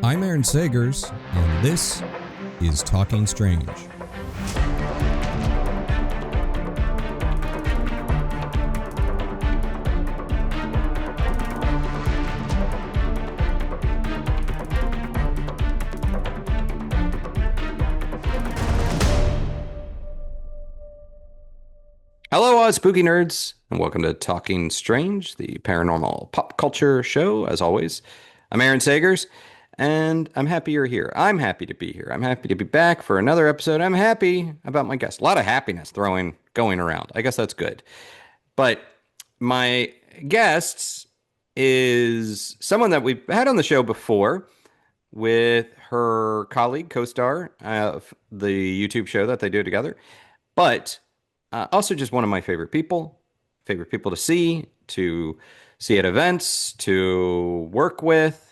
I'm Aaron Sagers, and this is Talking Strange. Hello, spooky nerds, and welcome to Talking Strange, the paranormal pop culture show. As always, I'm Aaron Sagers, and I'm happy you're here. I'm happy to be here. I'm happy to be back for another episode. I'm happy about my guest. A lot of happiness going around. I guess that's good. But my guest is someone that we've had on the show before with her colleague, co-star of the YouTube show that they do together. But also just one of my favorite people to see at events, to work with,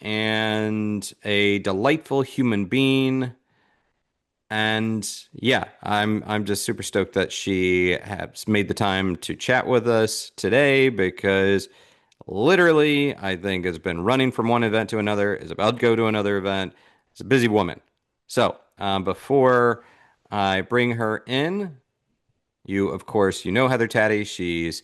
and a delightful human being. And yeah, I'm just super stoked that she has made the time to chat with us today, because literally I think has been running from one event to another, is about to go to another event. It's a busy woman. So before I bring her in, of course, you know Heather Taddy. She's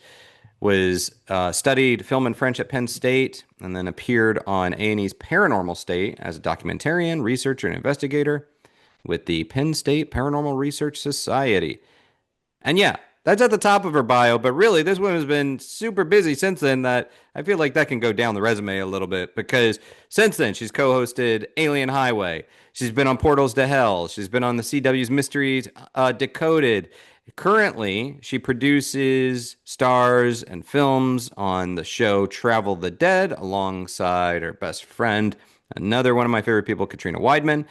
studied film and French at Penn State, and then appeared on A&E's Paranormal State as a documentarian, researcher, and investigator with the Penn State Paranormal Research Society. And yeah, that's at the top of her bio, but really, this woman's been super busy since then that I feel like that can go down the resume a little bit, because since then, she's co-hosted Alien Highway. She's been on Portals to Hell. She's been on the CW's Mysteries Decoded. Currently, she produces, stars, and films on the show Travel the Dead alongside her best friend, another one of my favorite people, Katrina Weidman.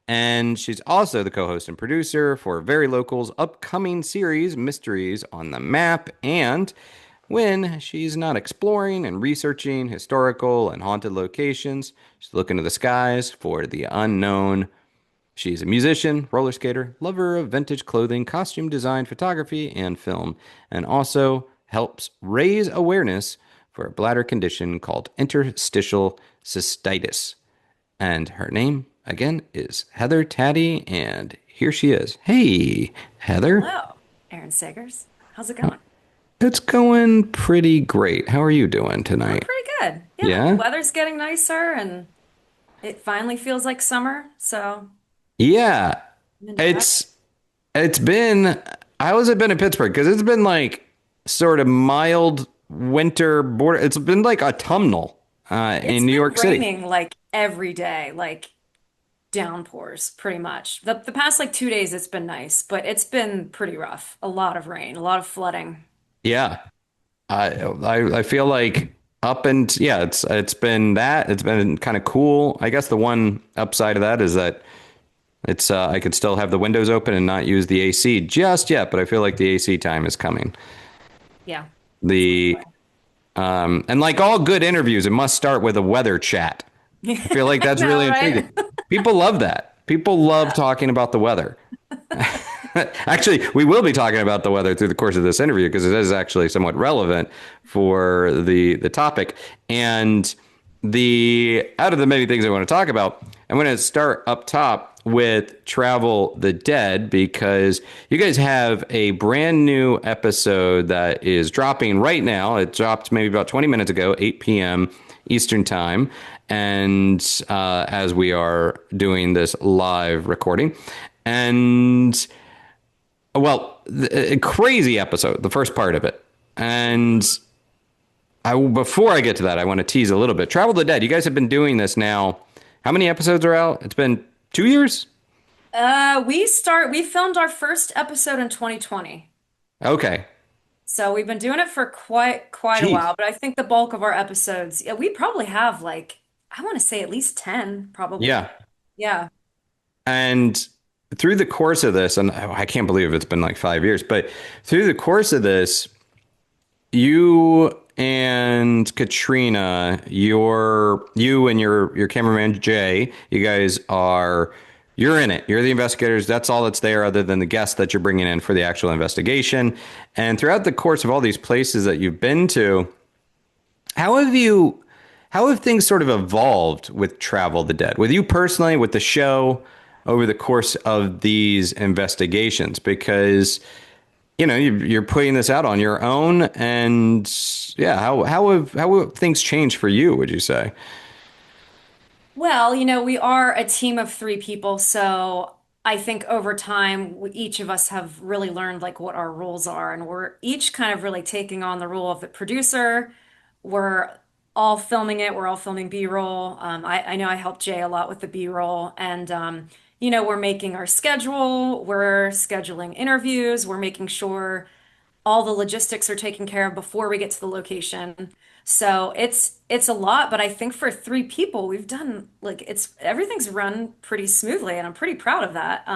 And she's also the co-host and producer for Very Local's upcoming series, Mysteries on the Map. And when she's not exploring and researching historical and haunted locations, she's looking to the skies for the unknown. She's a musician, roller skater, lover of vintage clothing, costume design, photography, and film, and also helps raise awareness for a bladder condition called interstitial cystitis. And her name, again, is Heather Taddy, and here she is. Hey, Heather. Hello, Aaron Sagers. How's it going? It's going pretty great. How are you doing tonight? Pretty good. Yeah? The weather's getting nicer, and it finally feels like summer, so... Yeah, it's been, how has it been in Pittsburgh? Because it's been like sort of mild winter border. It's been like autumnal in New York City. It's been raining like every day, like downpours pretty much. The past like 2 days it's been nice, but it's been pretty rough. A lot of rain, a lot of flooding. Yeah, I feel like it's been that. It's been kind of cool. I guess the one upside of that is that it's I could still have the windows open and not use the AC just yet, but I feel like the AC time is coming. Yeah. And like all good interviews, it must start with a weather chat. I feel like that's really intriguing. People love that. People love talking about the weather. Actually, we will be talking about the weather through the course of this interview, because it is actually somewhat relevant for the topic. And out of the many things I want to talk about, I'm going to start up top with Travel the Dead, because you guys have a brand new episode that is dropping right now. It dropped maybe about 20 minutes ago, 8 p.m. Eastern time. And as we are doing this live recording, and well, a crazy episode, the first part of it. And before I get to that, I want to tease a little bit. Travel the Dead, you guys have been doing this now. How many episodes are out? It's been 2 years? We filmed our first episode in 2020. Okay. So we've been doing it for quite a while, but I think the bulk of our episodes, we probably have like, I want to say at least 10, probably. Yeah. Yeah. And through the course of this, and I can't believe it's been like 5 years, but through the course of this, you and Katrina, you and your cameraman Jay, you guys you're in it. You're the investigators. That's all that's there, other than the guests that you're bringing in for the actual investigation. And throughout the course of all these places that you've been to, how how have things sort of evolved with Travel the Dead, with you personally, with the show, over the course of these investigations? Because you're putting this out on your own, and yeah, how have things changed for you, would you say? Well, we are a team of three people, so I think over time, each of us have really learned like what our roles are, and we're each kind of really taking on the role of the producer. We're all filming it. We're all filming B-roll. I know I helped Jay a lot with the B-roll, and we're making our schedule. We're scheduling interviews. We're making sure all the logistics are taken care of before we get to the location. So it's a lot, but I think for three people, we've done like it's everything's run pretty smoothly, and I'm pretty proud of that.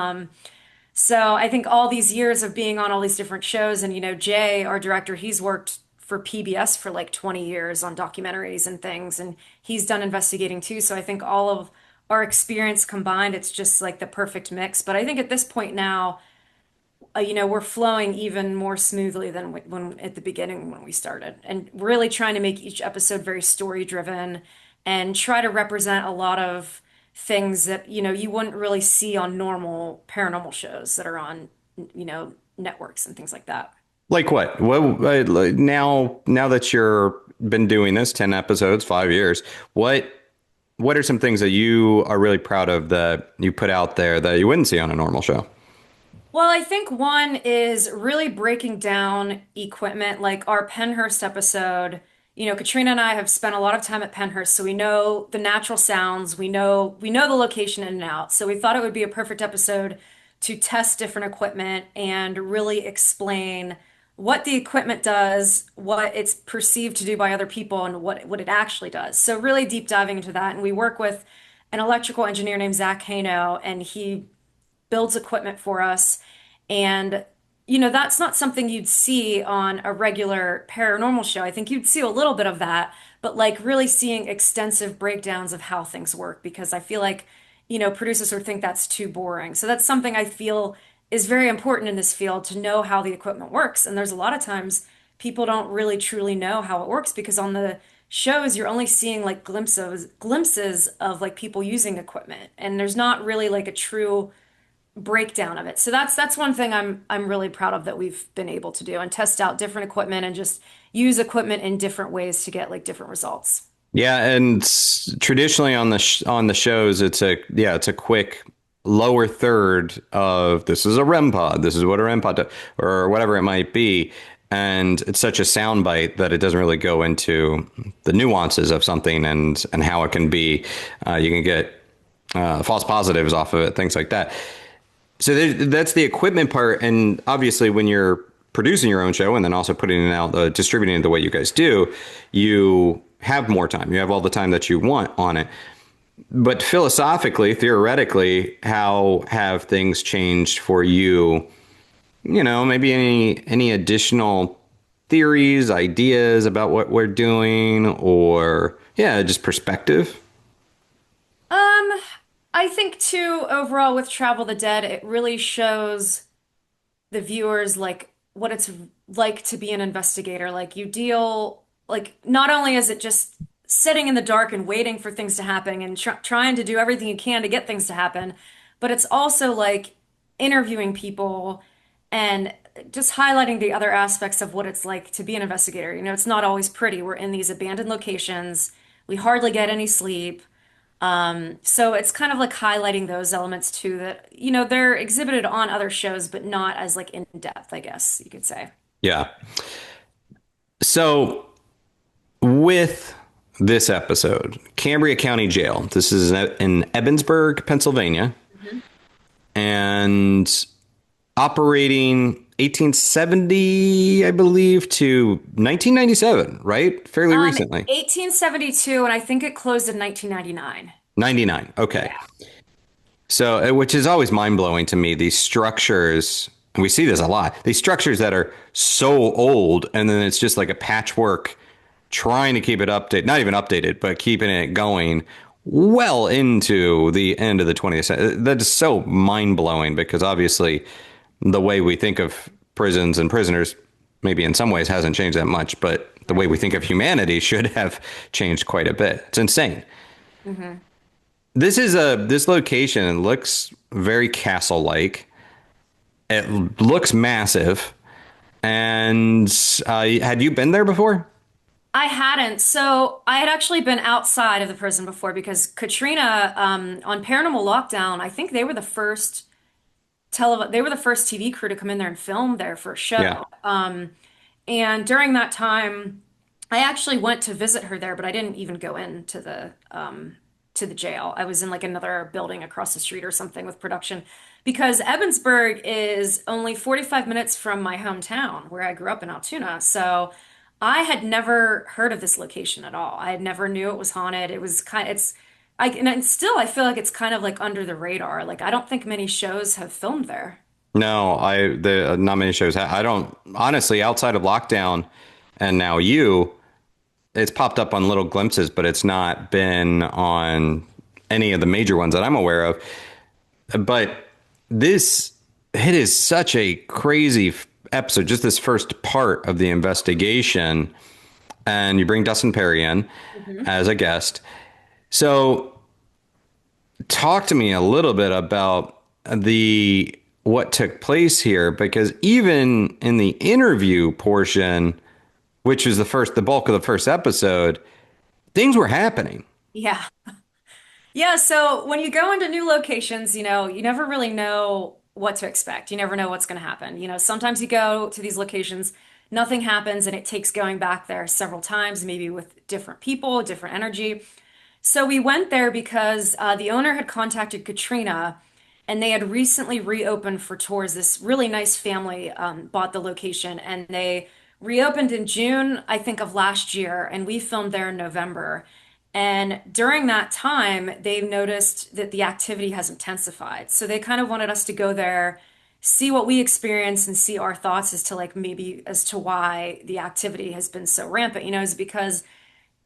So I think all these years of being on all these different shows, and Jay, our director, he's worked for PBS for like 20 years on documentaries and things, and he's done investigating too. So I think all of our experience combined, it's just like the perfect mix. But I think at this point now, we're flowing even more smoothly than when at the beginning when we started, and really trying to make each episode very story driven and try to represent a lot of things that you wouldn't really see on normal paranormal shows that are on networks and things like that. Like what? Like now that you're been doing this 10 episodes, 5 years, what are some things that you are really proud of that you put out there that you wouldn't see on a normal show? Well, I think one is really breaking down equipment, like our Pennhurst episode. Katrina and I have spent a lot of time at Pennhurst, so we know the natural sounds, we know the location in and out. So we thought it would be a perfect episode to test different equipment and really explain what the equipment does, what it's perceived to do by other people, and what it actually does. So really deep diving into that. And we work with an electrical engineer named Zach Hano, and he builds equipment for us. And, that's not something you'd see on a regular paranormal show. I think you'd see a little bit of that, but like really seeing extensive breakdowns of how things work, because I feel like, producers would think that's too boring. So that's something I feel is very important in this field, to know how the equipment works. And there's a lot of times people don't really truly know how it works, because on the shows you're only seeing like glimpses of like people using equipment, and there's not really like a true breakdown of it. So that's one thing I'm really proud of that we've been able to do, and test out different equipment and just use equipment in different ways to get like different results. Yeah, and traditionally on the shows, it's a quick lower third of this is a REM pod, this is what a REM pod does, or whatever it might be, and it's such a soundbite that it doesn't really go into the nuances of something and how it can be. You can get false positives off of it, things like that. So that's the equipment part. And obviously when you're producing your own show and then also putting it out, distributing it the way you guys do, you have more time. You have all the time that you want on it. But philosophically, theoretically, how have things changed for you? Maybe any additional theories, ideas about what we're doing, or just perspective? I think too, overall with Travel the Dead, it really shows the viewers like what it's like to be an investigator. Like you deal, like not only is it just sitting in the dark and waiting for things to happen and trying to do everything you can to get things to happen, but it's also like interviewing people and just highlighting the other aspects of what it's like to be an investigator. It's not always pretty. We're in these abandoned locations. We hardly get any sleep. So it's kind of like highlighting those elements too that, they're exhibited on other shows, but not as like in depth, I guess you could say. Yeah. So with this episode, Cambria County Jail, this is in Ebensburg, Pennsylvania, and operating 1870, I believe, to 1997, right? Fairly recently. 1872, and I think it closed in 1999. 99. Okay. So, which is always mind blowing to me, these structures, and we see this a lot, these structures that are so old, and then it's just like a patchwork trying to keep it updated, not even updated, but keeping it going well into the end of the 20th century. That is so mind blowing, because obviously the way we think of prisons and prisoners maybe in some ways hasn't changed that much, but the way we think of humanity should have changed quite a bit. It's insane. Hmm. This location looks very castle-like. It looks massive. And had you been there before? I hadn't. So I had actually been outside of the prison before because Katrina, on Paranormal Lockdown, I think they were the first TV crew to come in there and film there for a Yeah. show. And during that time, I actually went to visit her there, but I didn't even go into the jail. I was in like another building across the street or something with production because Ebensburg is only 45 minutes from my hometown where I grew up in Altoona. So I had never heard of this location at all. I had never knew it was haunted. It was kind it's and still I feel like it's kind of like under the radar. Like I don't think many shows have filmed there. No, the not many shows. I don't honestly outside of lockdown and now you. It's popped up on little glimpses, but it's not been on any of the major ones that I'm aware of. But this it is such a crazy episode. Just this first part of the investigation, and you bring Dustin Perry in Mhm. as a guest. So talk to me a little bit about the what took place here, because even in the interview portion, which is the bulk of the first episode, things were happening. Yeah. Yeah, so when you go into new locations, you never really know what to expect. You never know what's going to happen. Sometimes you go to these locations, nothing happens, and it takes going back there several times, maybe with different people, different energy. So we went there because the owner had contacted Katrina, and they had recently reopened for tours. This really nice family bought the location, and they reopened in June, I think, of last year, and we filmed there in November. And during that time, they've noticed that the activity has intensified. So they kind of wanted us to go there, see what we experienced, and see our thoughts as to like maybe as to why the activity has been so rampant. Is it because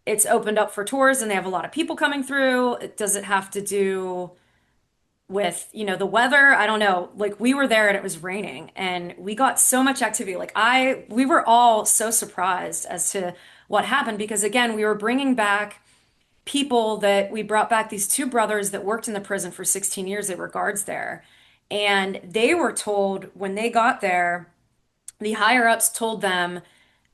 it's opened up for tours and they have a lot of people coming through? Does it have to do with, the weather? I don't know. Like we were there and it was raining and we got so much activity. We were all so surprised as to what happened because again, we were bringing back people that we brought back these two brothers that worked in the prison for 16 years. They were guards there. And they were told when they got there, the higher ups told them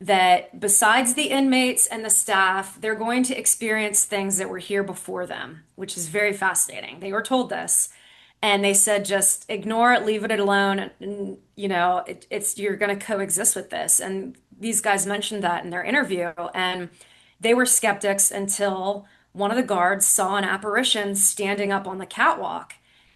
that besides the inmates and the staff, they're going to experience things that were here before them, which is very fascinating. They were told this. And they said, just ignore it, leave it alone. And, it's you're going to coexist with this. And these guys mentioned that in their interview. And they were skeptics until one of the guards saw an apparition standing up on the catwalk.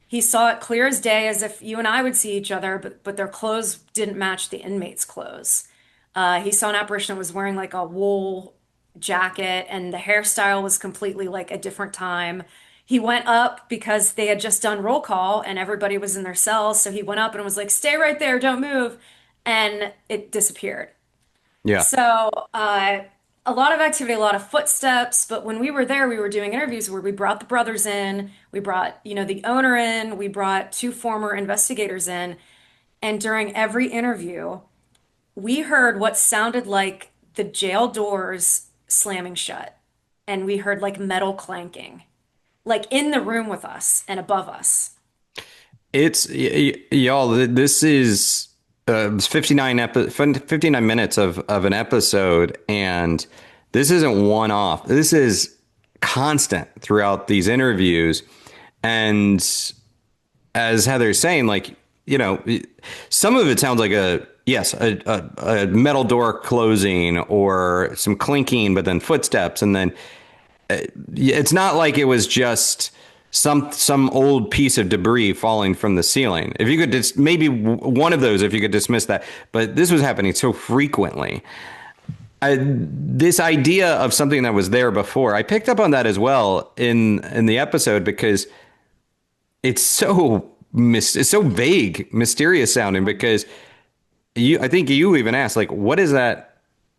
He saw it clear as day, as if you and I would see each other, but their clothes didn't match the inmates' clothes. He saw an apparition that was wearing like a wool jacket, and the hairstyle was completely like a different time. He went up because they had just done roll call and everybody was in their cells. So he went up and was like, stay right there, don't move. And it disappeared. Yeah. So, a lot of activity, a lot of footsteps. But when we were there, we were doing interviews where we brought the brothers in, we brought, the owner in, we brought two former investigators in. And during every interview, we heard what sounded like the jail doors slamming shut. And we heard like metal clanking, like in the room with us and above us. Y'all. This is 59 minutes of an episode, and this isn't one off. This is constant throughout these interviews, and as Heather's saying, like some of it sounds like a metal door closing or some clinking, but then footsteps, and then it's not like it was just some old piece of debris falling from the ceiling. If you could just maybe one of those, if you could dismiss that, but this was happening so frequently. This idea of something that was there before, I picked up on that as well in the episode because it's it's so vague, mysterious sounding. Because I think you even asked, like, what does that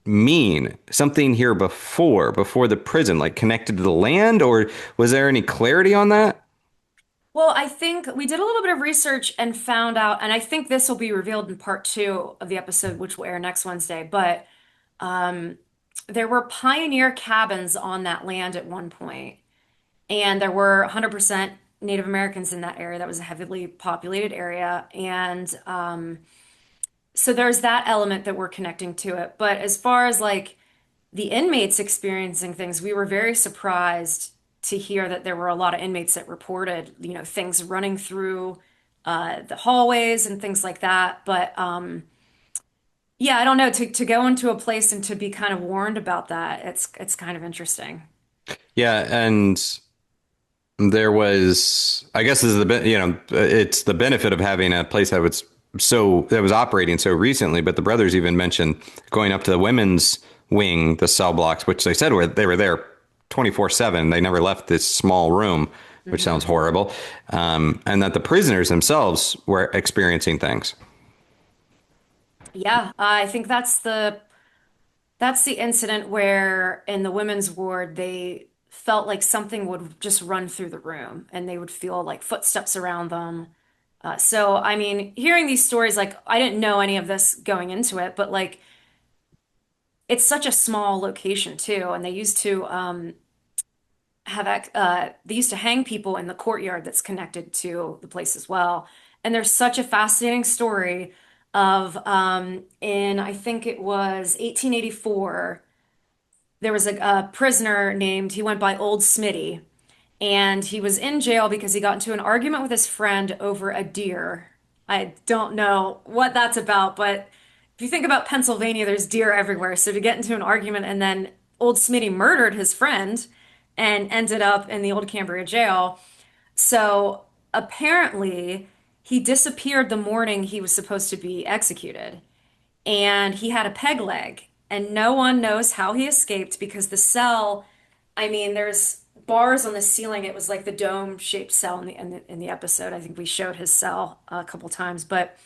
mean? Something here before the prison, like connected to the land, or was there any clarity on that? Well, I think we did a little bit of research and found out, and I think this will be revealed in part two of the episode, which will air next Wednesday. But there were pioneer cabins on that land at one point, and there were 100% Native Americans in that area. That was a heavily populated area. And so there's that element that we're connecting to it. But as far as like the inmates experiencing things, we were very surprised to hear that there were a lot of inmates that reported, things running through the hallways and things like that. But yeah, I don't know, to go into a place and to be kind of warned about that, it's kind of interesting. Yeah, and there was, I guess, this is it's the benefit of having a place that was operating so recently. But the brothers even mentioned going up to the women's wing, the cell blocks, which they said they were there 24/7. They never left this small room, which sounds horrible, and that the prisoners themselves were experiencing things. Yeah, I think that's the incident where in the women's ward they felt like something would just run through the room and they would feel like footsteps around them. So, I mean, hearing these stories, like I didn't know any of this going into it, but like it's such a small location too, and they used to hang people in the courtyard that's connected to the place as well. And there's such a fascinating story of in I think it was 1884, there was a prisoner named, he went by Old Smitty, and he was in jail because he got into an argument with his friend over a deer. I don't know what that's about, but if you think about Pennsylvania, there's deer everywhere. So to get into an argument and then Old Smitty murdered his friend and ended up in the old Cambria jail. So apparently he disappeared the morning he was supposed to be executed, and he had a peg leg, and no one knows how he escaped because the cell, I mean, there's bars on the ceiling. It was like the dome-shaped cell in the episode. I think we showed his cell a couple times, but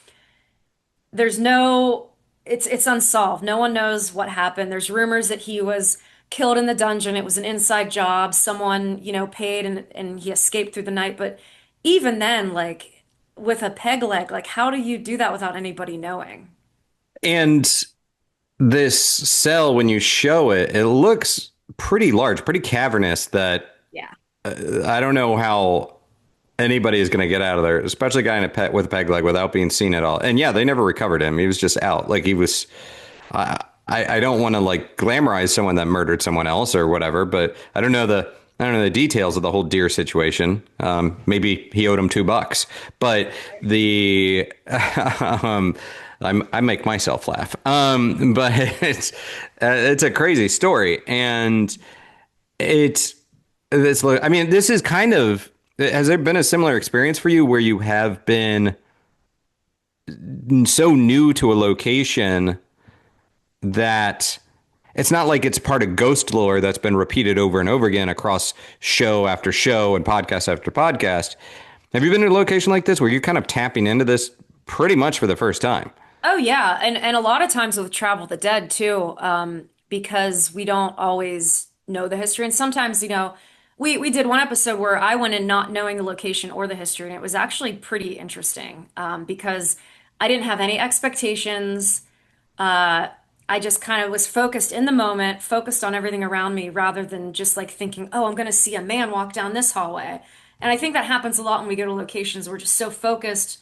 there's no, it's unsolved. No one knows what happened. There's rumors that he was killed in the dungeon. It was an inside job. Someone, paid and he escaped through the night. But even then, like with a peg leg, like how do you do that without anybody knowing? And this cell, when you show it, it looks pretty large, pretty cavernous. That Yeah. I don't know how anybody is going to get out of there, especially a guy in with a peg leg without being seen at all. And yeah, they never recovered him. He was just out. Like he was. I don't want to like glamorize someone that murdered someone else or whatever, but I don't know the details of the whole deer situation. Maybe he owed him $2, but I make myself laugh. But it's a crazy story, and I mean, this is kind of, has there been a similar experience for you where you have been so new to a location that it's not like it's part of ghost lore that's been repeated over and over again across show after show and podcast after podcast? Have you been in a location like this where you're kind of tapping into this pretty much for the first time? Oh yeah, and a lot of times with Travel of the Dead too, because we don't always know the history, and sometimes we did one episode where I went in not knowing the location or the history, and it was actually pretty interesting because I didn't have any expectations. I just kind of was focused in the moment, focused on everything around me rather than just like thinking, oh, I'm going to see a man walk down this hallway. And I think that happens a lot when we go to locations. We're just so focused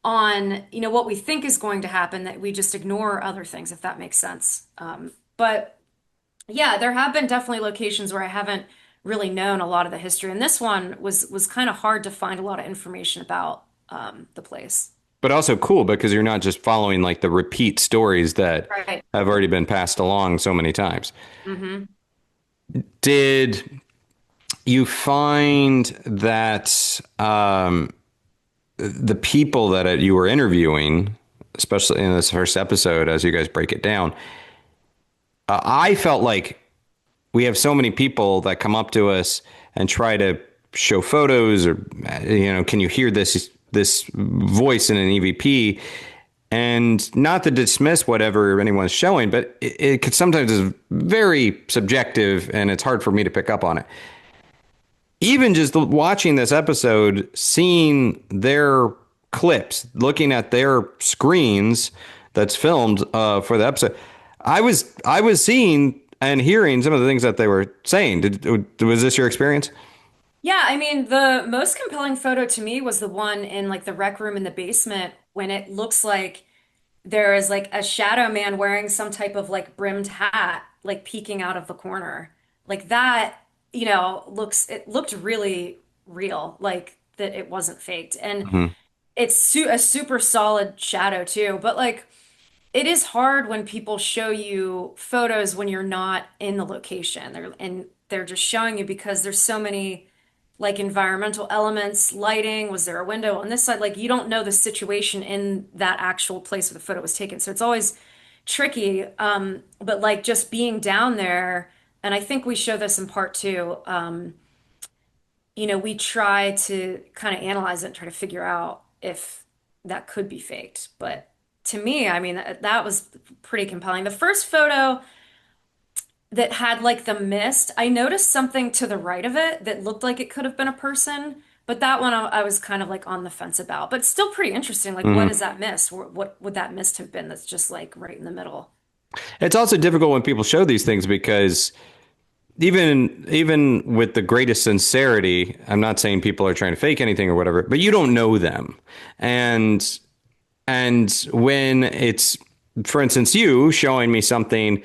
on, what we think is going to happen that we just ignore other things, if that makes sense. But yeah, there have been definitely locations where I haven't really known a lot of the history. And this one was kind of hard to find a lot of information about the place. But also cool because you're not just following like the repeat stories that Right. have already been passed along so many times. Hmm. Did you find that the people that you were interviewing, especially in this first episode, as you guys break it down, I felt like we have so many people that come up to us and try to show photos or, can you hear this voice in an EVP? And not to dismiss whatever anyone's showing, but it could sometimes is very subjective and it's hard for me to pick up on it. Even just watching this episode, seeing their clips, looking at their screens that's filmed for the episode, I was seeing and hearing some of the things that they were saying. Was this your experience? Yeah, I mean, the most compelling photo to me was the one in like the rec room in the basement when it looks like there is like a shadow man wearing some type of like brimmed hat, like peeking out of the corner. Like that, it looked really real, like that it wasn't faked. And Mhm. it's a super solid shadow too. But like it is hard when people show you photos when you're not in the location. They're just showing you because there's so many like environmental elements, lighting, was there a window on this side? Like you don't know the situation in that actual place where the photo was taken. So it's always tricky. But like just being down there, and I think we show this in part two, we try to kind of analyze it and try to figure out if that could be faked. But to me, I mean, that was pretty compelling. The first photo that had like the mist, I noticed something to the right of it that looked like it could have been a person. But that one I was kind of like on the fence about, but still pretty interesting. Like, what is Mhm. that mist? What would that mist have been that's just like right in the middle? It's also difficult when people show these things because even with the greatest sincerity, I'm not saying people are trying to fake anything or whatever, but you don't know them. And when it's, for instance, you showing me something,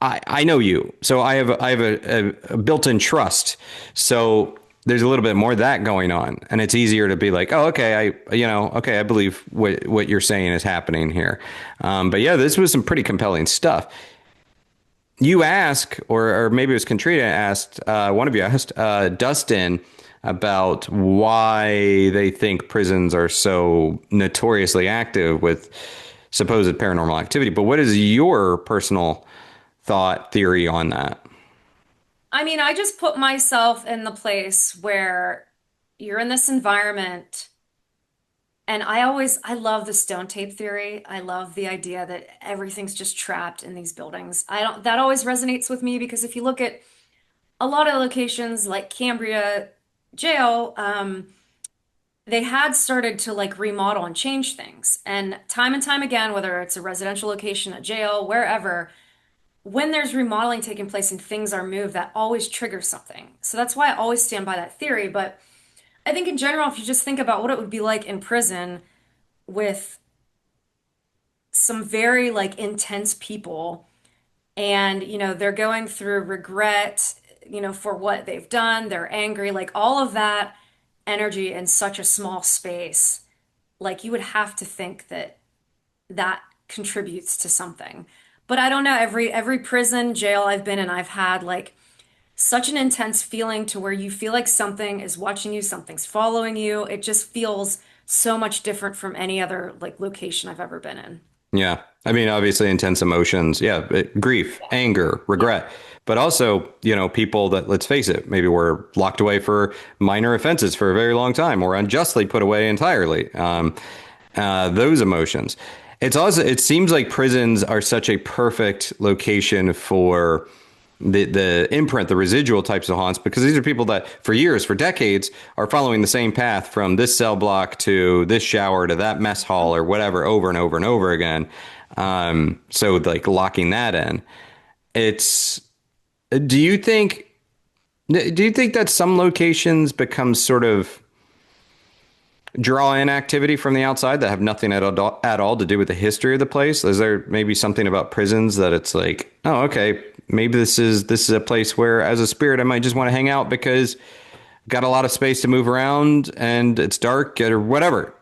I know you, so I have a built-in trust. So there's a little bit more of that going on, and it's easier to be like, oh, okay, okay, I believe what you're saying is happening here. But yeah, this was some pretty compelling stuff. You ask, or maybe it was Katrina asked, one of you asked Dustin about why they think prisons are so notoriously active with supposed paranormal activity. But what is your personal thought theory on that? I mean, I just put myself in the place where you're in this environment. And I love the stone tape theory. I love the idea that everything's just trapped in these buildings. That always resonates with me because if you look at a lot of locations like Cambria Jail, they had started to like remodel and change things. And time again, whether it's a residential location, a jail, wherever, when there's remodeling taking place and things are moved, that always triggers something. So that's why I always stand by that theory. But I think in general, if you just think about what it would be like in prison with some very like intense people and they're going through regret for what they've done, they're angry, like all of that energy in such a small space, like you would have to think that that contributes to something. But I don't know, every prison jail I've been in, I've had like such an intense feeling to where you feel like something is watching you, something's following you. It just feels so much different from any other like location I've ever been in. Yeah. I mean, obviously intense emotions. Yeah. Grief, anger, regret, but also, people that, let's face it, maybe were locked away for minor offenses for a very long time or unjustly put away entirely. Those emotions. It seems like prisons are such a perfect location for the imprint, the residual types of haunts, because these are people that for years, for decades, are following the same path from this cell block to this shower to that mess hall or whatever over and over and over again. So like locking that in. It's, do you think, do you think that some locations become sort of draw in activity from the outside that have nothing at all to do with the history of the place? Is there maybe something about prisons that it's like, oh, okay, maybe this is a place where as a spirit I might just want to hang out because I've got a lot of space to move around and it's dark or whatever.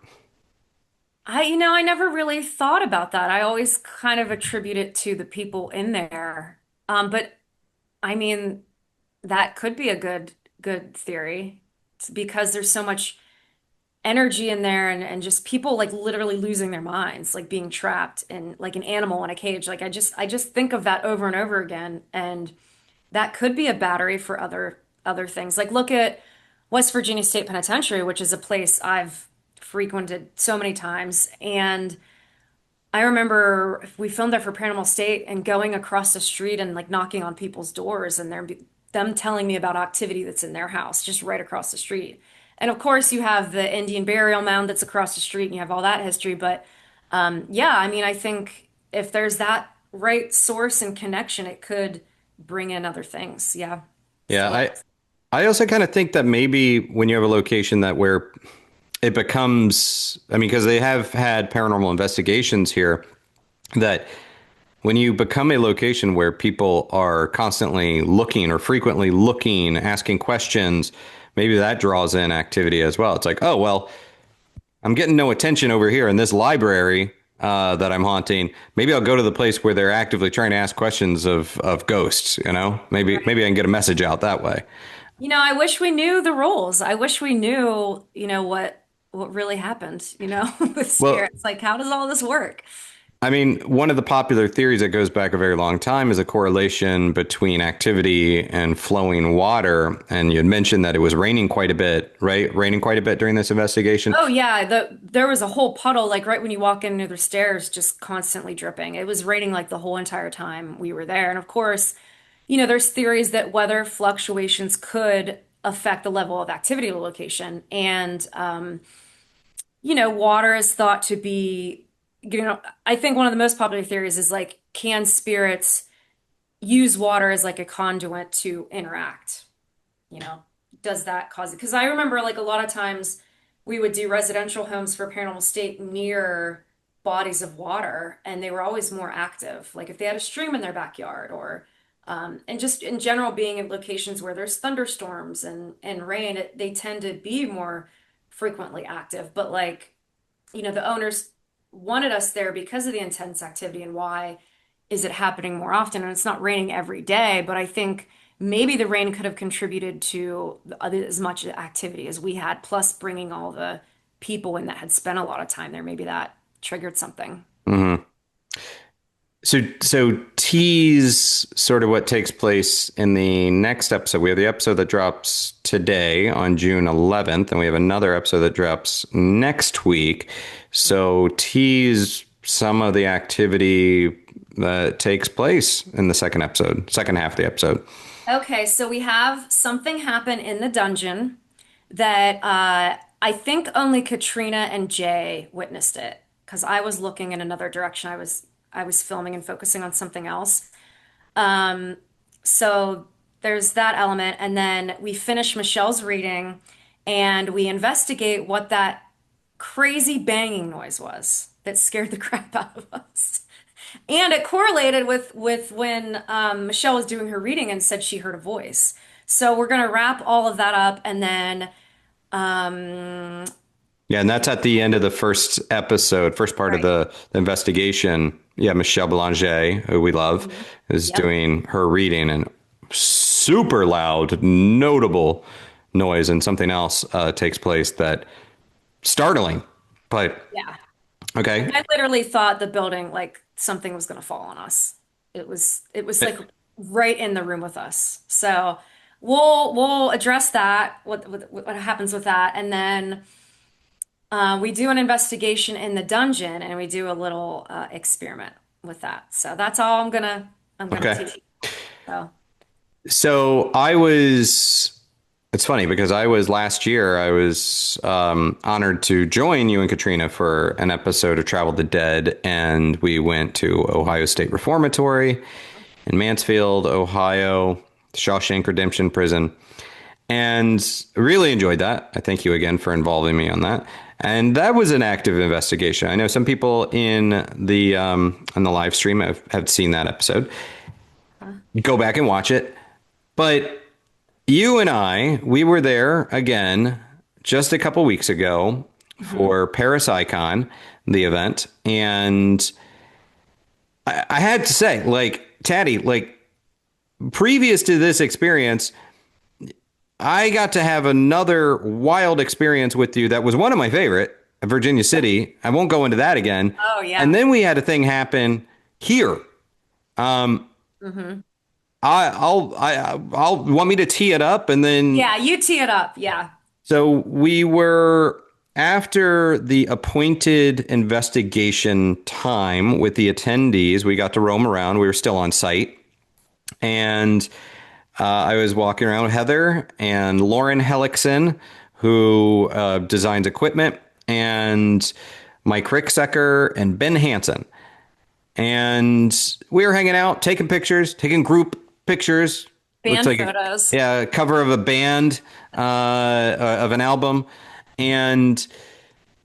I never really thought about that. I always kind of attribute it to the people in there. But I mean, that could be a good theory. It's because there's so much energy in there and just people like literally losing their minds, like being trapped in like an animal in a cage. Like I just think of that over and over again. And that could be a battery for other things. Like look at West Virginia State Penitentiary, which is a place I've frequented so many times. And I remember we filmed there for Paranormal State and going across the street and like knocking on people's doors and them telling me about activity that's in their house just right across the street. And of course, you have the Indian burial mound that's across the street and you have all that history. But yeah, I mean, I think if there's that right source and connection, it could bring in other things. Yeah. Yeah, So I also kind of think that maybe when you have a location that where it becomes, I mean, because they have had paranormal investigations here, that when you become a location where people are constantly looking or frequently looking, asking questions, maybe that draws in activity as well. It's like, oh, well, I'm getting no attention over here in this library that I'm haunting. Maybe I'll go to the place where they're actively trying to ask questions of ghosts. You know, maybe I can get a message out that way. I wish we knew the rules. I wish we knew, what really happened, with Well, spirits. Like, how does all this work? I mean, one of the popular theories that goes back a very long time is a correlation between activity and flowing water. And you had mentioned that it was raining quite a bit, right? Raining quite a bit during this investigation. Oh yeah, there was a whole puddle like right when you walk in near the stairs, just constantly dripping. It was raining like the whole entire time we were there. And of course, there's theories that weather fluctuations could affect the level of activity of the location. And water is thought to be, I think one of the most popular theories is like, can spirits use water as like a conduit to interact? You know, does that cause it? Because I remember like a lot of times we would do residential homes for Paranormal State near bodies of water, and they were always more active. Like if they had a stream in their backyard, or and just in general being in locations where there's thunderstorms and rain, they tend to be more frequently active. But like, the owners wanted us there because of the intense activity, and why is it happening more often? And it's not raining every day, but I think maybe the rain could have contributed to as much activity as we had, plus bringing all the people in that had spent a lot of time there. Maybe that triggered something. Hmm. So tease sort of what takes place in the next episode. We have the episode that drops today on June 11th, and we have another episode that drops next week. So tease some of the activity that takes place in the second half of the episode. Okay, so we have something happen in the dungeon that I think only Katrina and Jay witnessed it, because I was looking in another direction. I was filming and focusing on something else. So there's that element, and then we finish Michelle's reading, and we investigate what that crazy banging noise was that scared the crap out of us. And it correlated with when Michelle was doing her reading and said she heard a voice. So we're gonna wrap all of that up, and then Yeah, and that's at the end of the first episode, first part of right. the investigation. Yeah, Michelle Belanger, who we love, Mhm. is Yep. doing her reading, and super loud, notable noise, and something else takes place that startling. But Yeah. okay, I literally thought the building, like something was gonna fall on us. It was like right in the room with us. So we'll address that, what happens with that, and then we do an investigation in the dungeon, and we do a little experiment with that. So that's all I'm gonna okay. teach you. So So I was. It's funny because last year, I was honored to join you and Katrina for an episode of Travel the Dead, and we went to Ohio State Reformatory in Mansfield, Ohio, Shawshank Redemption Prison, and really enjoyed that. I thank you again for involving me on that. And that was an active investigation. I know some people on the live stream have seen that episode. Go back and watch it. But you and we were there again just a couple weeks ago mhm. for Paris Icon, the event. And I had to say, like, Taddy, like, previous to this experience, I got to have another wild experience with you that was one of my favorite, Virginia City. I won't go into that again. Oh And yeah. then we had a thing happen here. Um, Hmm. I'll want me to tee it up, and then Yeah, you tee it up. Yeah. so we were after the appointed investigation time with the attendees. We got to roam around. We were still on site, and I was walking around with Heather and Lauren Hellickson, who designs equipment, and Mike Ricksecker and Ben Hansen. and we were hanging out, taking pictures, taking group pictures. Looks Band like photos. a cover of a band, of an album. And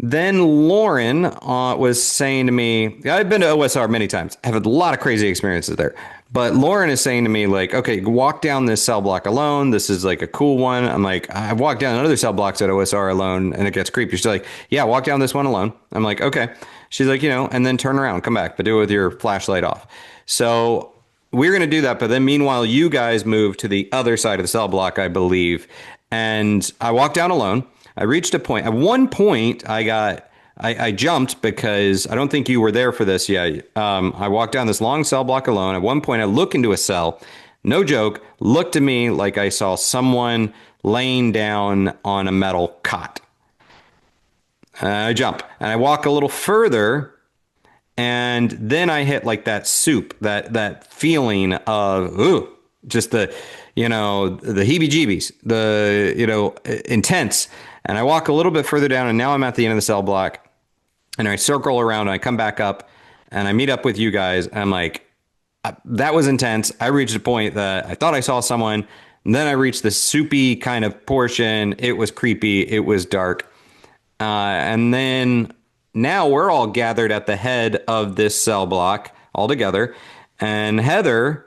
then Lauren was saying to me, I've been to OSR many times. I have a lot of crazy experiences there. But Lauren is saying to me, like, okay, walk down this cell block alone. This is like a cool one. I'm like, I've walked down other cell blocks at OSR alone, and it gets creepy. She's like, yeah, walk down this one alone. I'm like, okay. She's like, and then turn around, come back, but do it with your flashlight off. So we're going to do that. But then meanwhile, you guys move to the other side of the cell block, I believe. And I walked down alone. I reached a point. At one point, I jumped because I don't think you were there for this yet. I walked down this long cell block alone. At one point, I look into a cell. No joke. Looked to me like I saw someone laying down on a metal cot. I jump and I walk a little further. And then I hit like that soup, that feeling of, ooh, just the heebie-jeebies, intense. And I walk a little bit further down, and now I'm at the end of the cell block, and I circle around, and I come back up, and I meet up with you guys. And I'm like, that was intense. I reached a point that I thought I saw someone, and then I reached the soupy kind of portion. It was creepy. It was dark. And then now we're all gathered at the head of this cell block all together, and Heather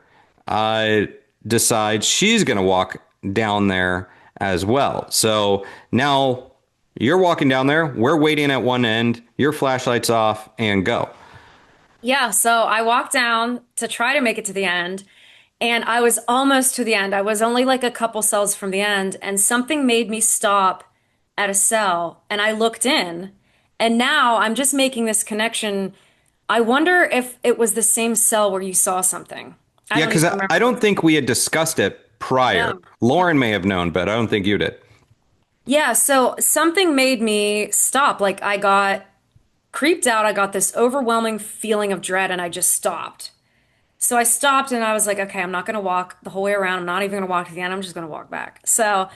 decides she's going to walk down there as well. So now you're walking down there. We're waiting at one end. Your flashlight's off and go. Yeah, so I walked down to try to make it to the end, and I was almost to the end. I was only like a couple cells from the end, and something made me stop at a cell, and I looked in, and now I'm just making this connection. I wonder if it was the same cell where you saw something. Yeah, because I don't think we had discussed it prior. No. Lauren may have known, but I don't think you did. Yeah, so something made me stop. Like I got creeped out. I got this overwhelming feeling of dread and I just stopped. So I stopped and I was like, okay, I'm not going to walk the whole way around. I'm not even going to walk to the end. I'm just going to walk back. So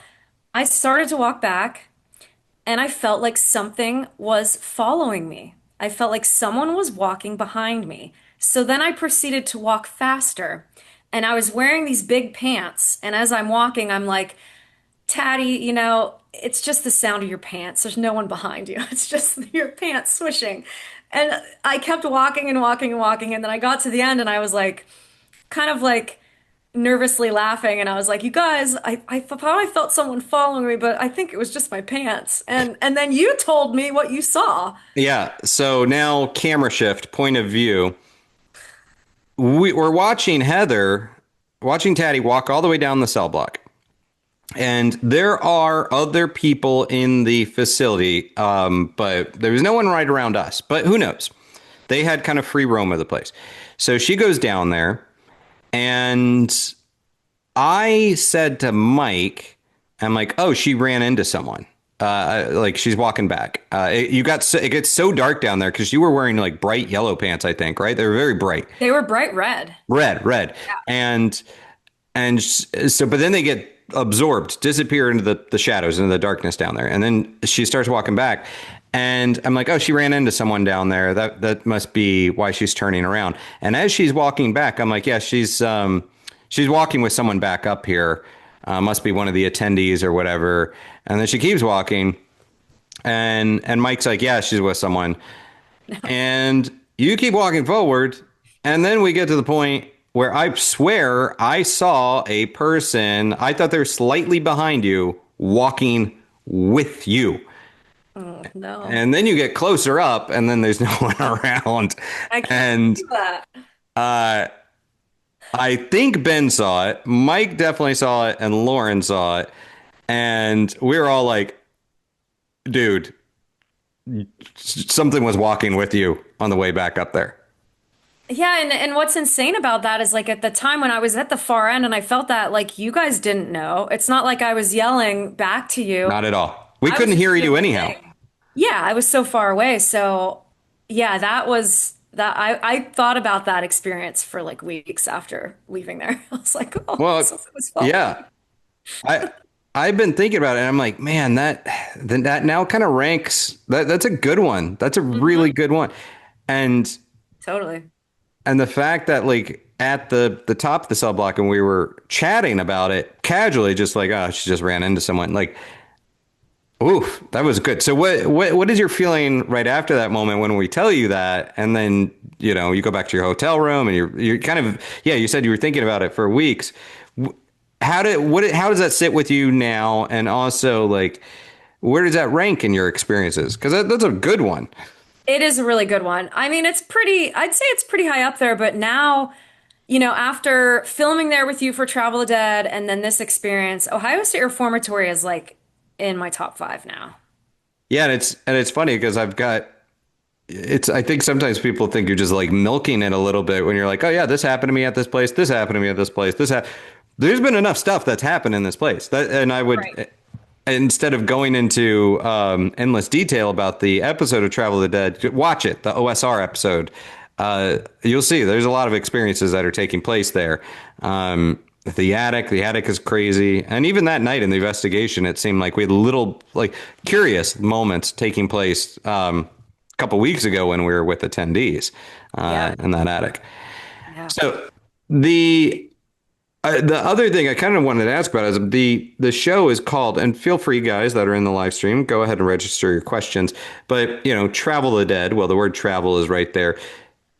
I started to walk back and I felt like something was following me. I felt like someone was walking behind me. So then I proceeded to walk faster and I was wearing these big pants. And as I'm walking, I'm like, Taddy, it's just the sound of your pants. There's no one behind you. It's just your pants swishing. And I kept walking and walking and walking. And then I got to the end and I was like, kind of like nervously laughing. And I was like, you guys, I thought I felt someone following me, but I think it was just my pants. And then you told me what you saw. Yeah. So now camera shift, point of view. We're watching watching Taddy walk all the way down the cell block. And there are other people in the facility, but there was no one right around us. But who knows? They had kind of free roam of the place. So she goes down there, and I said to Mike, I'm like, oh, she ran into someone. Like she's walking back. It gets so dark down there because you were wearing like bright yellow pants, I think, right? They were very bright. They were bright red. Red. Yeah. And so, but then they get absorbed, disappear into the shadows, into the darkness down there. And then she starts walking back. And I'm like, oh, she ran into someone down there. That must be why she's turning around. And as she's walking back, I'm like, yeah, she's walking with someone back up here. Must be one of the attendees or whatever. And then she keeps walking. And Mike's like, yeah, she's with someone. And you keep walking forward. And then we get to the point where I swear I saw a person, I thought they were slightly behind you, walking with you. Oh, no. And then you get closer up, and then there's no one around. I can't do that. I think Ben saw it. Mike definitely saw it, and Lauren saw it. And we were all like, dude, something was walking with you on the way back up there. Yeah, and what's insane about that is like at the time when I was at the far end and I felt that like you guys didn't know. It's not like I was yelling back to you. Not at all. We couldn't hear you anyhow. Yeah, I was so far away. So yeah, I thought about that experience for like weeks after leaving there. I was like, oh, well, something was following yeah. I've been thinking about it and I'm like, man, that now kind of ranks. That's a good one. That's a really good one. And totally. And the fact that like at the top of the cell block and we were chatting about it casually, just like, oh, she just ran into someone. Like, oof, that was good. So what is your feeling right after that moment when we tell you that, and then you go back to your hotel room and you're kind of, yeah, you said you were thinking about it for weeks. How does that sit with you now, and also like where does that rank in your experiences? Because that's a good one. It is a really good one. I mean, I'd say it's pretty high up there, but now, after filming there with you for Travel the Dead and then this experience, Ohio State Reformatory is like in my top five now. Yeah, and it's funny because I think sometimes people think you're just like milking it a little bit when you're like, oh yeah, this happened to me at this place, this happened to me at this place, there's been enough stuff that's happened in this place and I would, Right. instead of going into endless detail about the episode of Travel of the Dead, watch it, the OSR episode. You'll see there's a lot of experiences that are taking place there. The attic is crazy. And even that night in the investigation, it seemed like we had little like curious moments taking place a couple weeks ago when we were with attendees Yeah. in that attic. Yeah. So the other thing I kind of wanted to ask about is the show is called, and feel free guys that are in the live stream, go ahead and register your questions. But Travel the Dead. Well, the word travel is right there.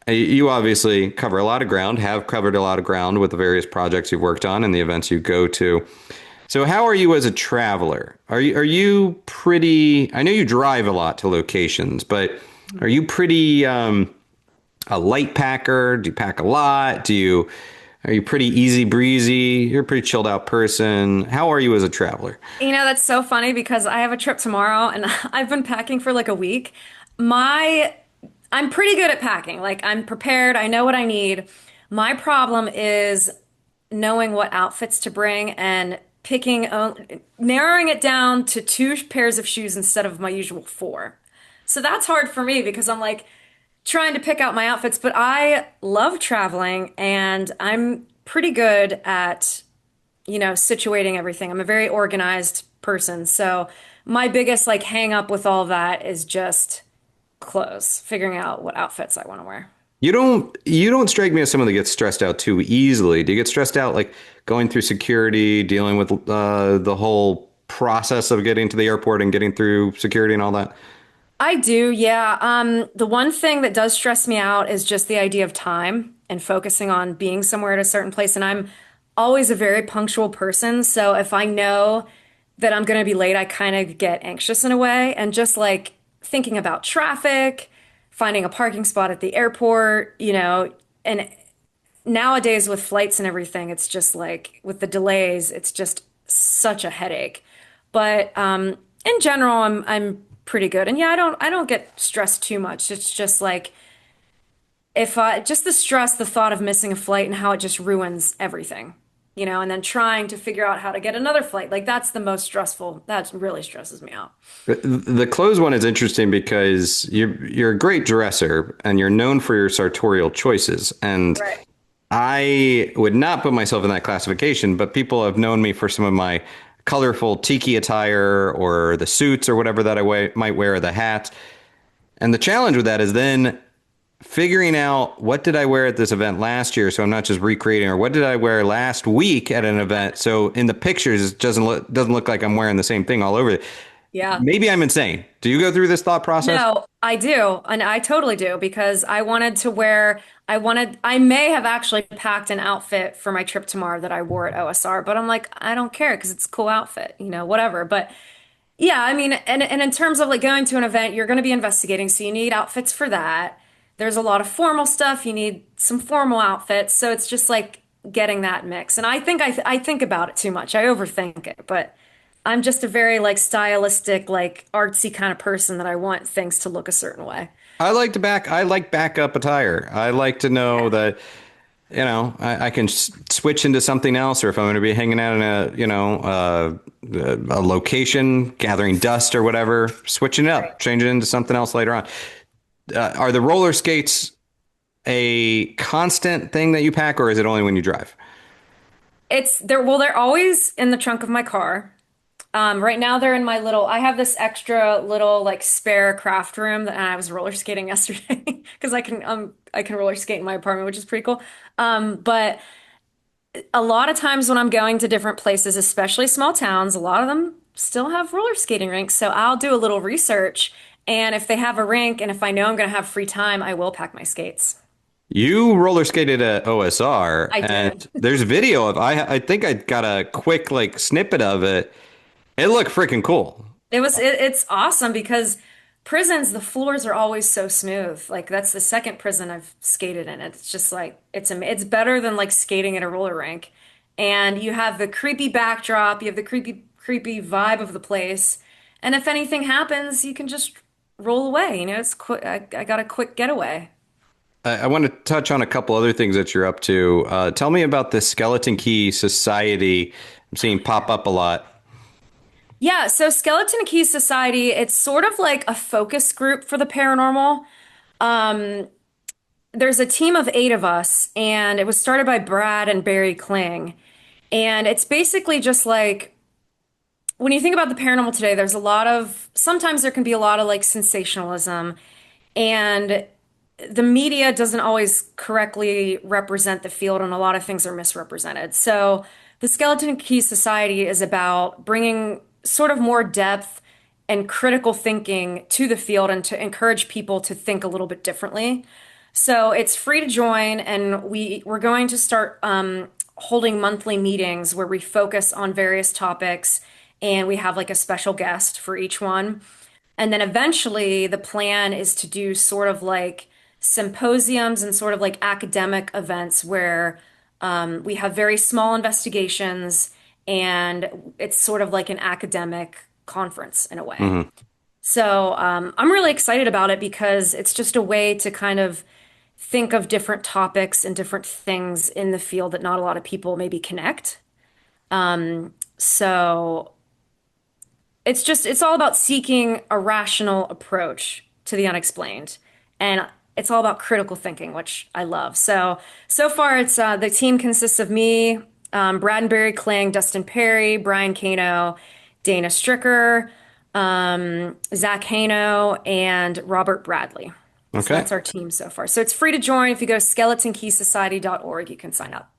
You obviously cover a lot of ground, have covered a lot of ground with the various projects you've worked on and the events you go to. So how are you as a traveler? Are you pretty? I know you drive a lot to locations, but are you pretty a light packer? Do you pack a lot? Are you pretty easy breezy? You're a pretty chilled out person. How are you as a traveler? That's so funny because I have a trip tomorrow and I've been packing for like a week. My I'm pretty good at packing. Like I'm prepared, I know what I need. My problem is knowing what outfits to bring and narrowing it down to two pairs of shoes instead of my usual four. So that's hard for me because I'm like trying to pick out my outfits, but I love traveling and I'm pretty good at situating everything. I'm a very organized person. So my biggest like hang up with all that is just clothes, figuring out what outfits I want to wear. You don't strike me as someone that gets stressed out too easily. Do you get stressed out like going through security, dealing with the whole process of getting to the airport and getting through security and all that? I do, yeah. The one thing that does stress me out is just the idea of time and focusing on being somewhere at a certain place. And I'm always a very punctual person. So if I know that I'm going to be late, I kind of get anxious in a way. And just like thinking about traffic, finding a parking spot at the airport, and nowadays with flights and everything, it's just like with the delays, it's just such a headache. But in general, I'm pretty good. And yeah, I don't get stressed too much. It's just like if I just the stress, the thought of missing a flight and how it just ruins everything, and then trying to figure out how to get another flight. Like that's the most stressful. That really stresses me out. The clothes one is interesting because you're a great dresser and you're known for your sartorial choices. And Right. I would not put myself in that classification, but people have known me for some of my colorful tiki attire or the suits or whatever that might wear, the hats. And the challenge with that is then figuring out what did I wear at this event last year, so I'm not just recreating, or what did I wear last week at an event, so in the pictures it doesn't look like I'm wearing the same thing all over. Yeah. Maybe I'm insane. Do you go through this thought process? No, I do. And I totally do because I may have actually packed an outfit for my trip tomorrow that I wore at OSR, but I'm like, I don't care because it's a cool outfit, whatever. But yeah, I mean, and in terms of like going to an event, you're going to be investigating, so you need outfits for that. There's a lot of formal stuff. You need some formal outfits. So it's just like getting that mix. And I think about it too much. I overthink it, but I'm just a very like stylistic, like artsy kind of person that I want things to look a certain way. I like backup attire. I like to know that I can switch into something else, or if I'm going to be hanging out in a location, gathering dust or whatever, switching it Right. up, changing it into something else later on. Are the roller skates a constant thing that you pack, or is it only when you drive? They're always in the trunk of my car. Right now they're in my little, I have this extra little like spare craft room that I was roller skating yesterday because I can roller skate in my apartment, which is pretty cool. But a lot of times when I'm going to different places, especially small towns, a lot of them still have roller skating rinks. So I'll do a little research, and if they have a rink and if I know I'm going to have free time, I will pack my skates. You roller skated at OSR, I and did. there's video of I think I got a quick like snippet of it. It looked freaking cool. It's awesome because prisons, the floors are always so smooth. Like that's the second prison I've skated in. It's just like it's better than like skating at a roller rink. And you have the creepy backdrop, you have the creepy vibe of the place. And if anything happens, you can just roll away. It's quick. I got a quick getaway. I want to touch on a couple other things that you're up to. Tell me about the Skeleton Key Society. I'm seeing pop up a lot. Yeah, so Skeleton Key Society, it's sort of like a focus group for the paranormal. There's a team of 8 of us, and it was started by Brad and Barry Kling. And it's basically just like when you think about the paranormal today, sometimes there can be a lot of like sensationalism, and the media doesn't always correctly represent the field, and a lot of things are misrepresented. So the Skeleton Key Society is about bringing sort of more depth and critical thinking to the field and to encourage people to think a little bit differently. So it's free to join, and we're going to start holding monthly meetings where we focus on various topics, and we have like a special guest for each one. And then eventually, the plan is to do sort of like symposiums and sort of like academic events where we have very small investigations, and it's sort of like an academic conference in a way. Mhm. So I'm really excited about it because it's just a way to kind of think of different topics and different things in the field that not a lot of people maybe connect. So it's all about seeking a rational approach to the unexplained. And it's all about critical thinking, which I love. So far it's the team consists of me, Brad and Barry Kling, Dustin Perry, Brian Kano, Dana Stricker, Zach Hano, and Robert Bradley. So Okay. that's our team so far. So it's free to join. If you go to skeletokey.org, you can sign up.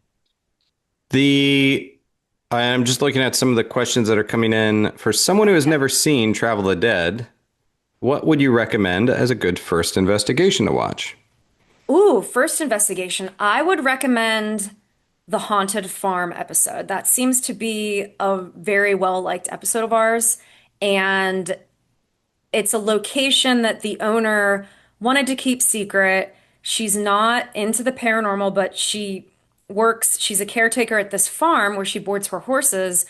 The I'm just looking at some of the questions that are coming in. For someone who has never seen Travel the Dead, what would you recommend as a good first investigation to watch? Ooh, first investigation. I would recommend the Haunted Farm episode. That seems to be a very well liked episode of ours. And it's a location that the owner wanted to keep secret. She's not into the paranormal, but she's a caretaker at this farm where she boards her horses.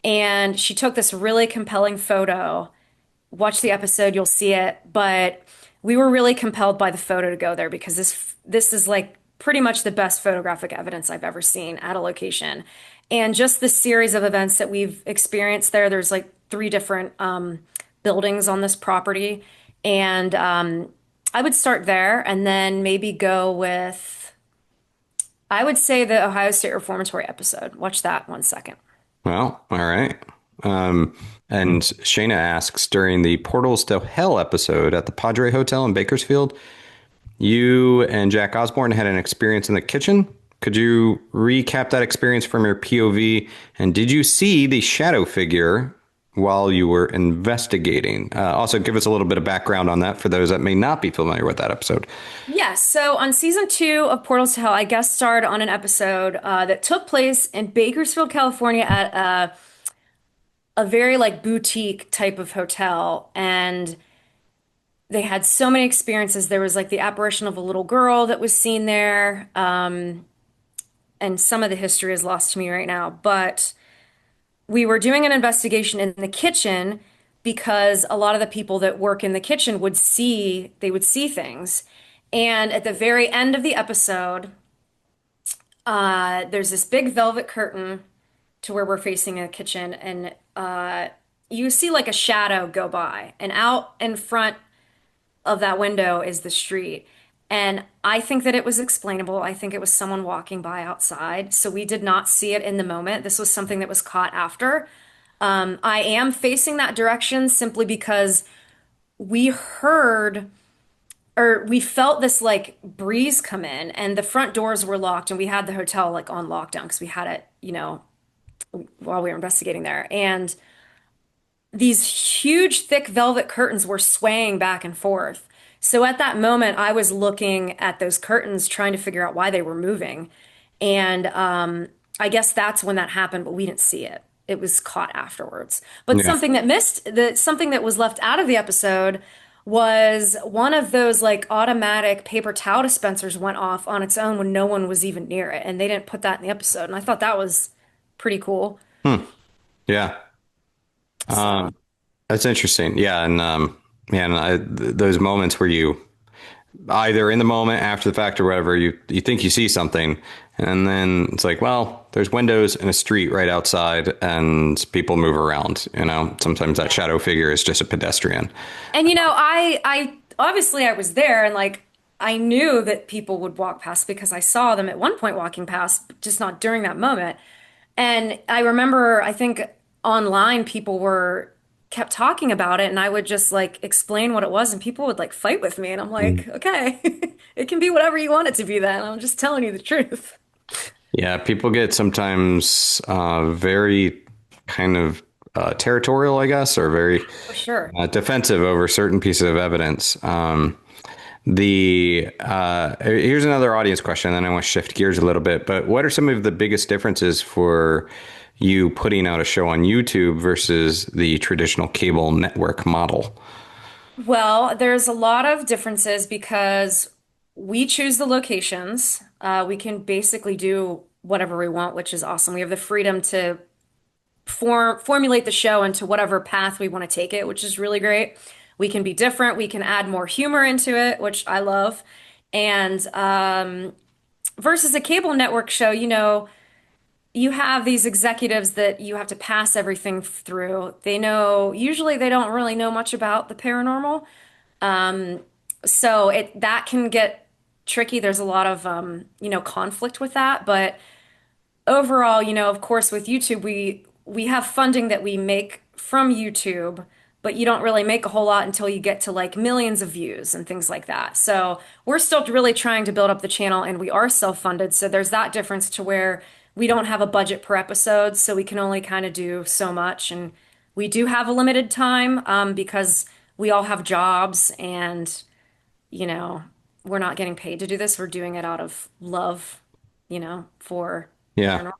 And she took this really compelling photo. Watch the episode, you'll see it. But we were really compelled by the photo to go there because this is like pretty much the best photographic evidence I've ever seen at a location. And just the series of events that we've experienced there, there's like 3 different buildings on this property. And I would start there and then maybe go with, I would say the Ohio State Reformatory episode. Watch that 1 second. Well, all right. And Shayna asks, during the Portals to Hell episode at the Padre Hotel in Bakersfield, you and Jack Osborne had an experience in the kitchen. Could you recap that experience from your POV? And did you see the shadow figure while you were investigating? Also, give us a little bit of background on that for those that may not be familiar with that episode. Yes, so on season 2 of Portals to Hell, I guest starred on an episode that took place in Bakersfield, California at a very like boutique type of hotel. And they had so many experiences. There was like the apparition of a little girl that was seen there. And some of the history is lost to me right now. But we were doing an investigation in the kitchen because a lot of the people that work in the kitchen they would see things. And at the very end of the episode, there's this big velvet curtain to where we're facing a kitchen, and you see like a shadow go by, and out in front of that window is the street. And I think that it was explainable. I think it was someone walking by outside. So we did not see it in the moment. This was something that was caught after. I am facing that direction simply because we heard or we felt this like breeze come in and the front doors were locked and we had the hotel like on lockdown because we had it, while we were investigating there. And these huge, thick velvet curtains were swaying back and forth. So at that moment, I was looking at those curtains, trying to figure out why they were moving. And I guess that's when that happened, but we didn't see it. It was caught afterwards. But Yeah. something that was left out of the episode was one of those like automatic paper towel dispensers went off on its own when no one was even near it. And they didn't put that in the episode. And I thought that was pretty cool. Hmm. Yeah. So. That's interesting. Yeah. And, man, those moments where you either in the moment, after the fact, or whatever, you think you see something, and then it's like, well, there's windows and a street right outside, and people move around. Sometimes that shadow figure is just a pedestrian. And I obviously I was there and like I knew that people would walk past because I saw them at one point walking past, just not during that moment. And I remember, I think online people were kept talking about it and I would just like explain what it was and people would like fight with me and I'm like, okay, it can be whatever you want it to be then. I'm just telling you the truth. Yeah, people get sometimes very kind of territorial, I guess, or very For sure. defensive over certain pieces of evidence. The Here's another audience question, and then I want to shift gears a little bit. But what are some of the biggest differences for you putting out a show on YouTube versus the traditional cable network model? Well, there's a lot of differences because we choose the locations. We can basically do whatever we want, which is awesome. We have the freedom to formulate the show into whatever path we want to take it, which is really great. We can be different. We can add more humor into it, which I love. And versus a cable network show, you have these executives that you have to pass everything through. Usually they don't really know much about the paranormal. So that can get tricky. There's a lot of, conflict with that. But overall, of course, with YouTube, we have funding that we make from YouTube, but you don't really make a whole lot until you get to like millions of views and things like that. So we're still really trying to build up the channel and we are self-funded. So there's that difference to where we don't have a budget per episode, so we can only kind of do so much. And we do have a limited time because we all have jobs and, we're not getting paid to do this. We're doing it out of love, for Yeah. paranormal.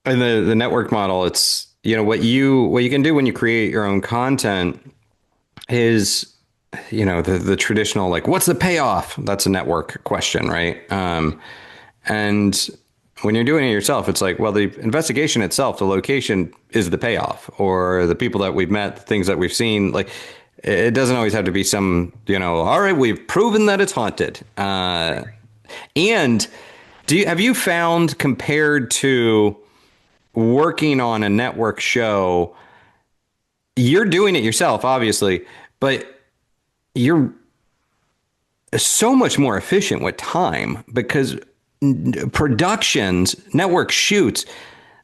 And the network model, it's what you can do when you create your own content is the traditional, like, what's the payoff? That's a network question, right? And when you're doing it yourself, it's like, well, the investigation itself, the location is the payoff, or the people that we've met, the things that we've seen. Like, it doesn't always have to be some, all right, we've proven that it's haunted. And have you found, compared to working on a network show, you're doing it yourself, obviously, but you're so much more efficient with time because productions, network shoots,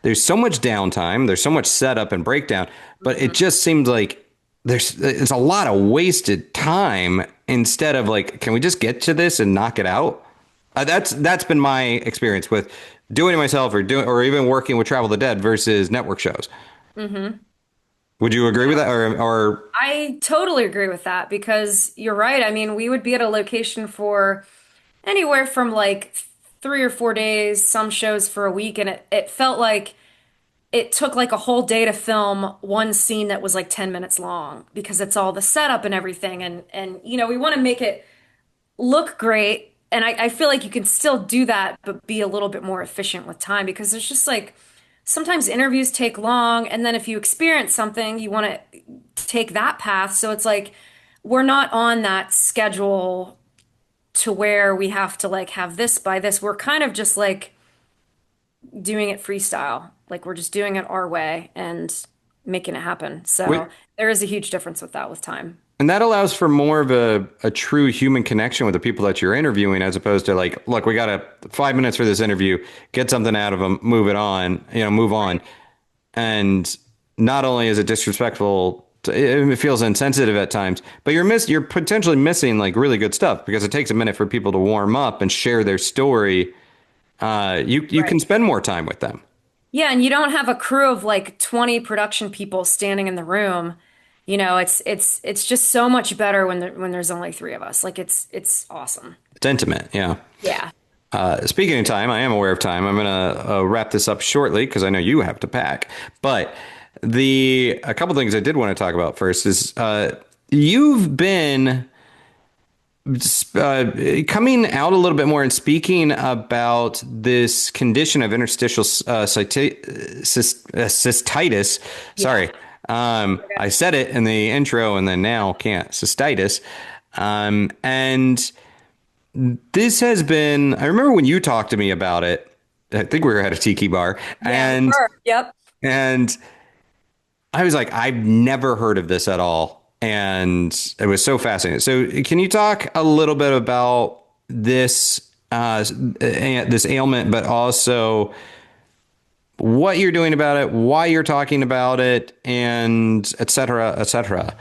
there's so much downtime, there's so much setup and breakdown, but it just seems like it's a lot of wasted time instead of like, can we just get to this and knock it out? That's been my experience with doing it myself or even working with Travel the Dead versus network shows. Mm-hmm. Would you agree with that? Or I totally agree with that because you're right. I mean, we would be at a location for anywhere from like 3 or 4 days, some shows for a week, and it felt like it took like a whole day to film one scene that was like 10 minutes long because it's all the setup and everything. And we want to make it look great. And I feel like you can still do that, but be a little bit more efficient with time because there's just like sometimes interviews take long. And then if you experience something, you want to take that path. So it's like we're not on that schedule to where we have to like have this by this. We're kind of just like doing it freestyle. Like we're just doing it our way and making it happen. So there is a huge difference with that with time. and that allows for more of a true human connection with the people that you're interviewing, as opposed to like, look, we got 5 minutes for this interview, get something out of them, move it on, move on. And not only is it disrespectful, it feels insensitive at times, but you're potentially missing like really good stuff because it takes a minute for people to warm up and share their story. You Right. can spend more time with them. Yeah, and you don't have a crew of like 20 production people standing in the room. You know, it's just so much better when there's only three of us. Like it's awesome. It's intimate. Yeah. Yeah. Speaking of time, I am aware of time. I'm going to wrap this up shortly because I know you have to pack. But a couple things I did want to talk about first is you've been coming out a little bit more and speaking about this condition of interstitial cystitis. Yeah. Sorry. I said it in the intro and then now can't. Cystitis. And this has been, I remember when you talked to me about it, I think we were at a tiki bar Yeah, we were. Yep. and I was like, I've never heard of this at all. And it was so fascinating. So can you talk a little bit about this ailment, but also what you're doing about it, why you're talking about it, and et cetera, et cetera.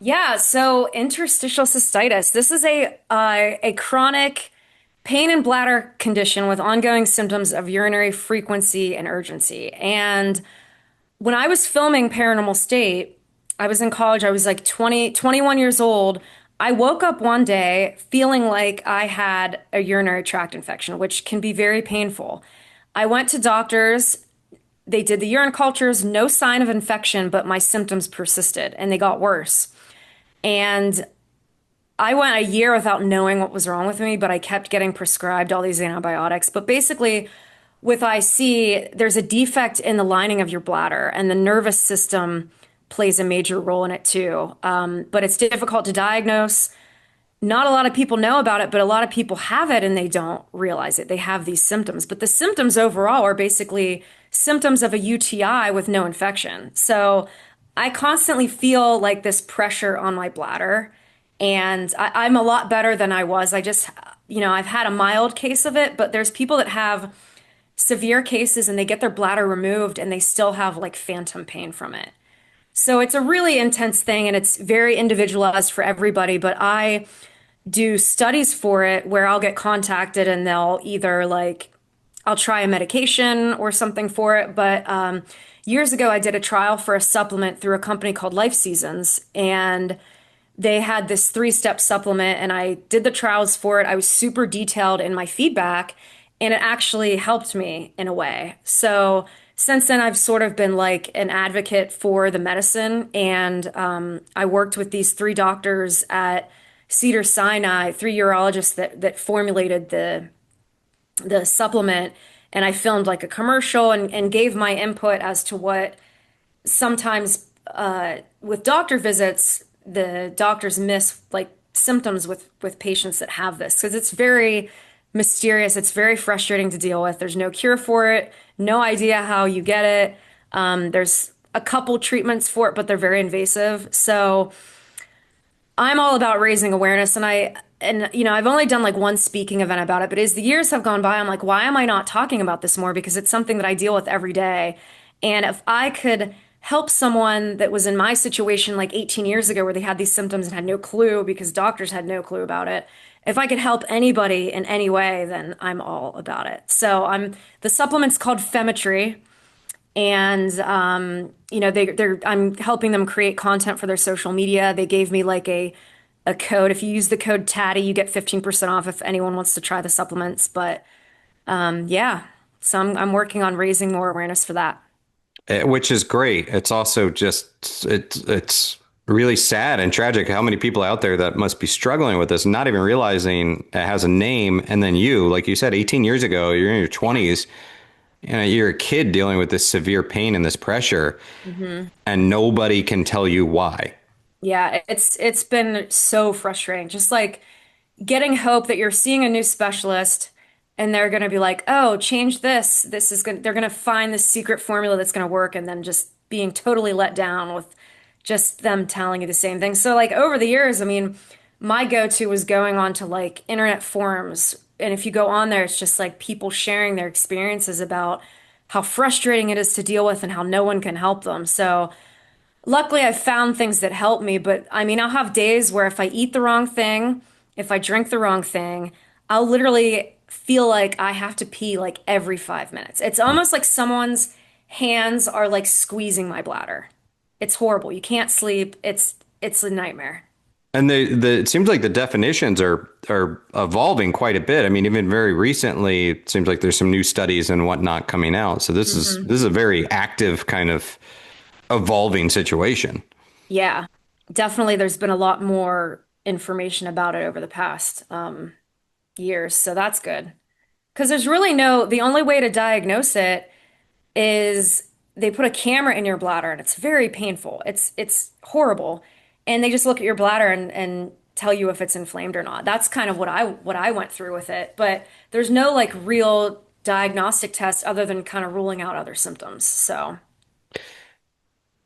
Yeah, so interstitial cystitis. This is a chronic pain and bladder condition with ongoing symptoms of urinary frequency and urgency. And when I was filming Paranormal State, I was in college. I was like 21 years old. I woke up one day feeling like I had a urinary tract infection, which can be very painful. I went to doctors. They did the urine cultures, no sign of infection, but my symptoms persisted and they got worse. And I went a year without knowing what was wrong with me, but I kept getting prescribed all these antibiotics. But basically, with IC, there's a defect in the lining of your bladder, and the nervous system plays a major role in it too. But it's difficult to diagnose. Not a lot of people know about it, but a lot of people have it and they don't realize it. They have these symptoms, but the symptoms overall are basically symptoms of a UTI with no infection. So I constantly feel like this pressure on my bladder, and I'm a lot better than I was. I just, I've had a mild case of it, but there's people that have severe cases and they get their bladder removed and they still have like phantom pain from it. So it's a really intense thing and it's very individualized for everybody, but I do studies for it where I'll get contacted and they'll either like I'll try a medication or something for it. But years ago, I did a trial for a supplement through a company called Life Seasons, and they had this three-step supplement, and I did the trials for it. I was super detailed in my feedback, and it actually helped me in a way. So since then, I've sort of been like an advocate for the medicine, and I worked with these three doctors at Cedars-Sinai, three urologists that formulated the supplement, and I filmed like a commercial and gave my input as to what sometimes with doctor visits the doctors miss like symptoms with patients that have this because it's very mysterious. It's very frustrating to deal with. There's no cure for it, no idea how you get it. There's a couple treatments for it, but they're very invasive. So I'm all about raising awareness, and I've only done like one speaking event about it, but as the years have gone by, I'm like, why am I not talking about this more? Because it's something that I deal with every day. And if I could help someone that was in my situation like 18 years ago where they had these symptoms and had no clue because doctors had no clue about it, if I could help anybody in any way, then I'm all about it. So the supplement's called Femetry. And I'm helping them create content for their social media. They gave me like a code. If you use the code Taddy, you get 15% off if anyone wants to try the supplements. But yeah, so I'm working on raising more awareness for that. Which is great. It's also just it's really sad and tragic how many people out there that must be struggling with this, not even realizing it has a name. And then like you said, 18 years ago, you're in your 20s. You're a kid dealing with this severe pain and this pressure, and nobody can tell you why. Yeah, it's been so frustrating. Just like getting hope that you're seeing a new specialist and they're going to be like, "Oh, change this. They're going to find the secret formula that's going to work," and then just being totally let down with just them telling you the same thing. So like over the years, I mean, my go-to was going on to like internet forums. And if you go on there, it's just like people sharing their experiences about how frustrating it is to deal with and how no one can help them. So luckily I found things that help me, but I mean, I'll have days where if I eat the wrong thing, if I drink the wrong thing, I'll literally feel like I have to pee like every 5 minutes. It's almost like someone's hands are like squeezing my bladder. It's horrible. You can't sleep. It's a nightmare. And it seems like the definitions are evolving quite a bit. I mean, even very recently, it seems like there's some new studies and whatnot coming out. So this is a very active kind of evolving situation. Yeah, definitely. There's been a lot more information about it over the past years, so that's good. Because there's really the only way to diagnose it is they put a camera in your bladder and it's very painful. It's horrible. And they just look at your bladder and tell you if it's inflamed or not. That's kind of what I went through with it. But there's no like real diagnostic test other than kind of ruling out other symptoms. So,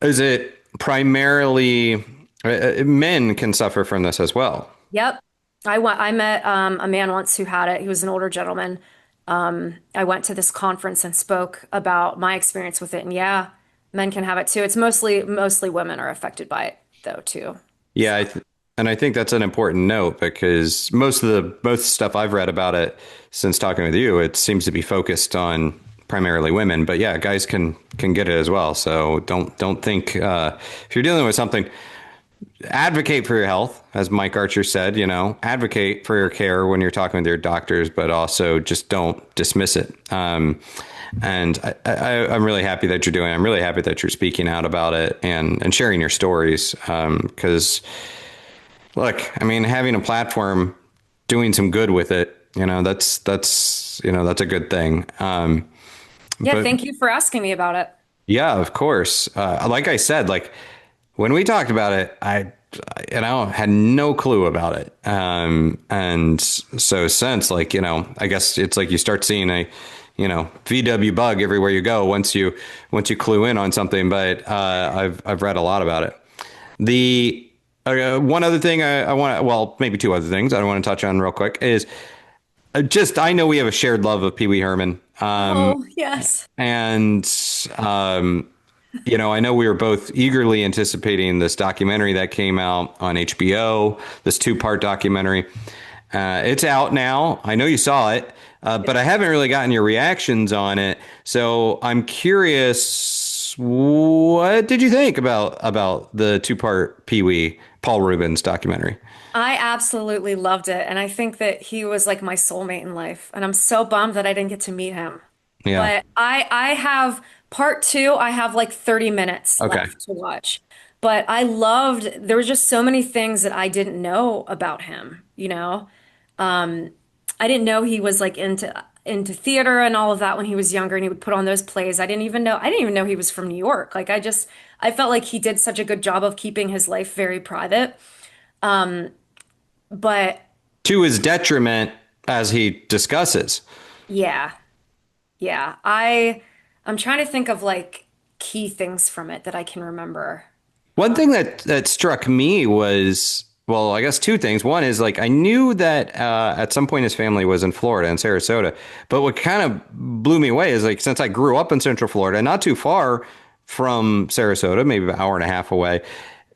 Is it primarily men can suffer from this as well? yep. I met a man once who had it. He was an older gentleman. I went to this conference and spoke about my experience with it, and yeah, men can have it too. It's mostly women are affected by it though too. Yeah, and I think that's an important note because most stuff I've read about it since talking with you, it seems to be focused on primarily women. But yeah, guys can get it as well. So don't think if you're dealing with something, advocate for your health, as Mike Archer said. Advocate for your care when you're talking with your doctors, but also just don't dismiss it. And I'm really happy that you're doing it. I'm really happy that you're speaking out about it and sharing your stories. Because, look, I mean, having a platform, doing some good with it, that's a good thing. Yeah, But thank you for asking me about it. yeah, of course. Like I said, like when we talked about it, I had no clue about it. And so since I guess it's like you start seeing a VW bug everywhere you go once you clue in on something. But I've read a lot about it. The one other thing I want, well, maybe two other things I want to touch on real quick is I know we have a shared love of Pee Wee Herman. Oh, yes. And I know we were both eagerly anticipating this documentary that came out on HBO, this two-part documentary. It's out now. I know you saw it, but I haven't really gotten your reactions on it. So I'm curious, what did you think about the two-part Pee Wee Paul Rubens documentary? I absolutely loved it. And I think that he was like my soulmate in life. And I'm so bummed that I didn't get to meet him. Yeah. But I have part two, I have like 30 minutes Okay. left to watch. But there were just so many things that I didn't know about him. I didn't know he was like into theater and all of that when he was younger and he would put on those plays. I didn't even know he was from New York. Like I felt like he did such a good job of keeping his life very private. But To his detriment, as he discusses. yeah, yeah. I'm trying to think of like key things from it that I can remember. One thing that struck me was, well, I guess two things. One is like I knew that at some point his family was in Florida, in Sarasota. But what kind of blew me away is like since I grew up in Central Florida, not too far from Sarasota, maybe an hour and a half away,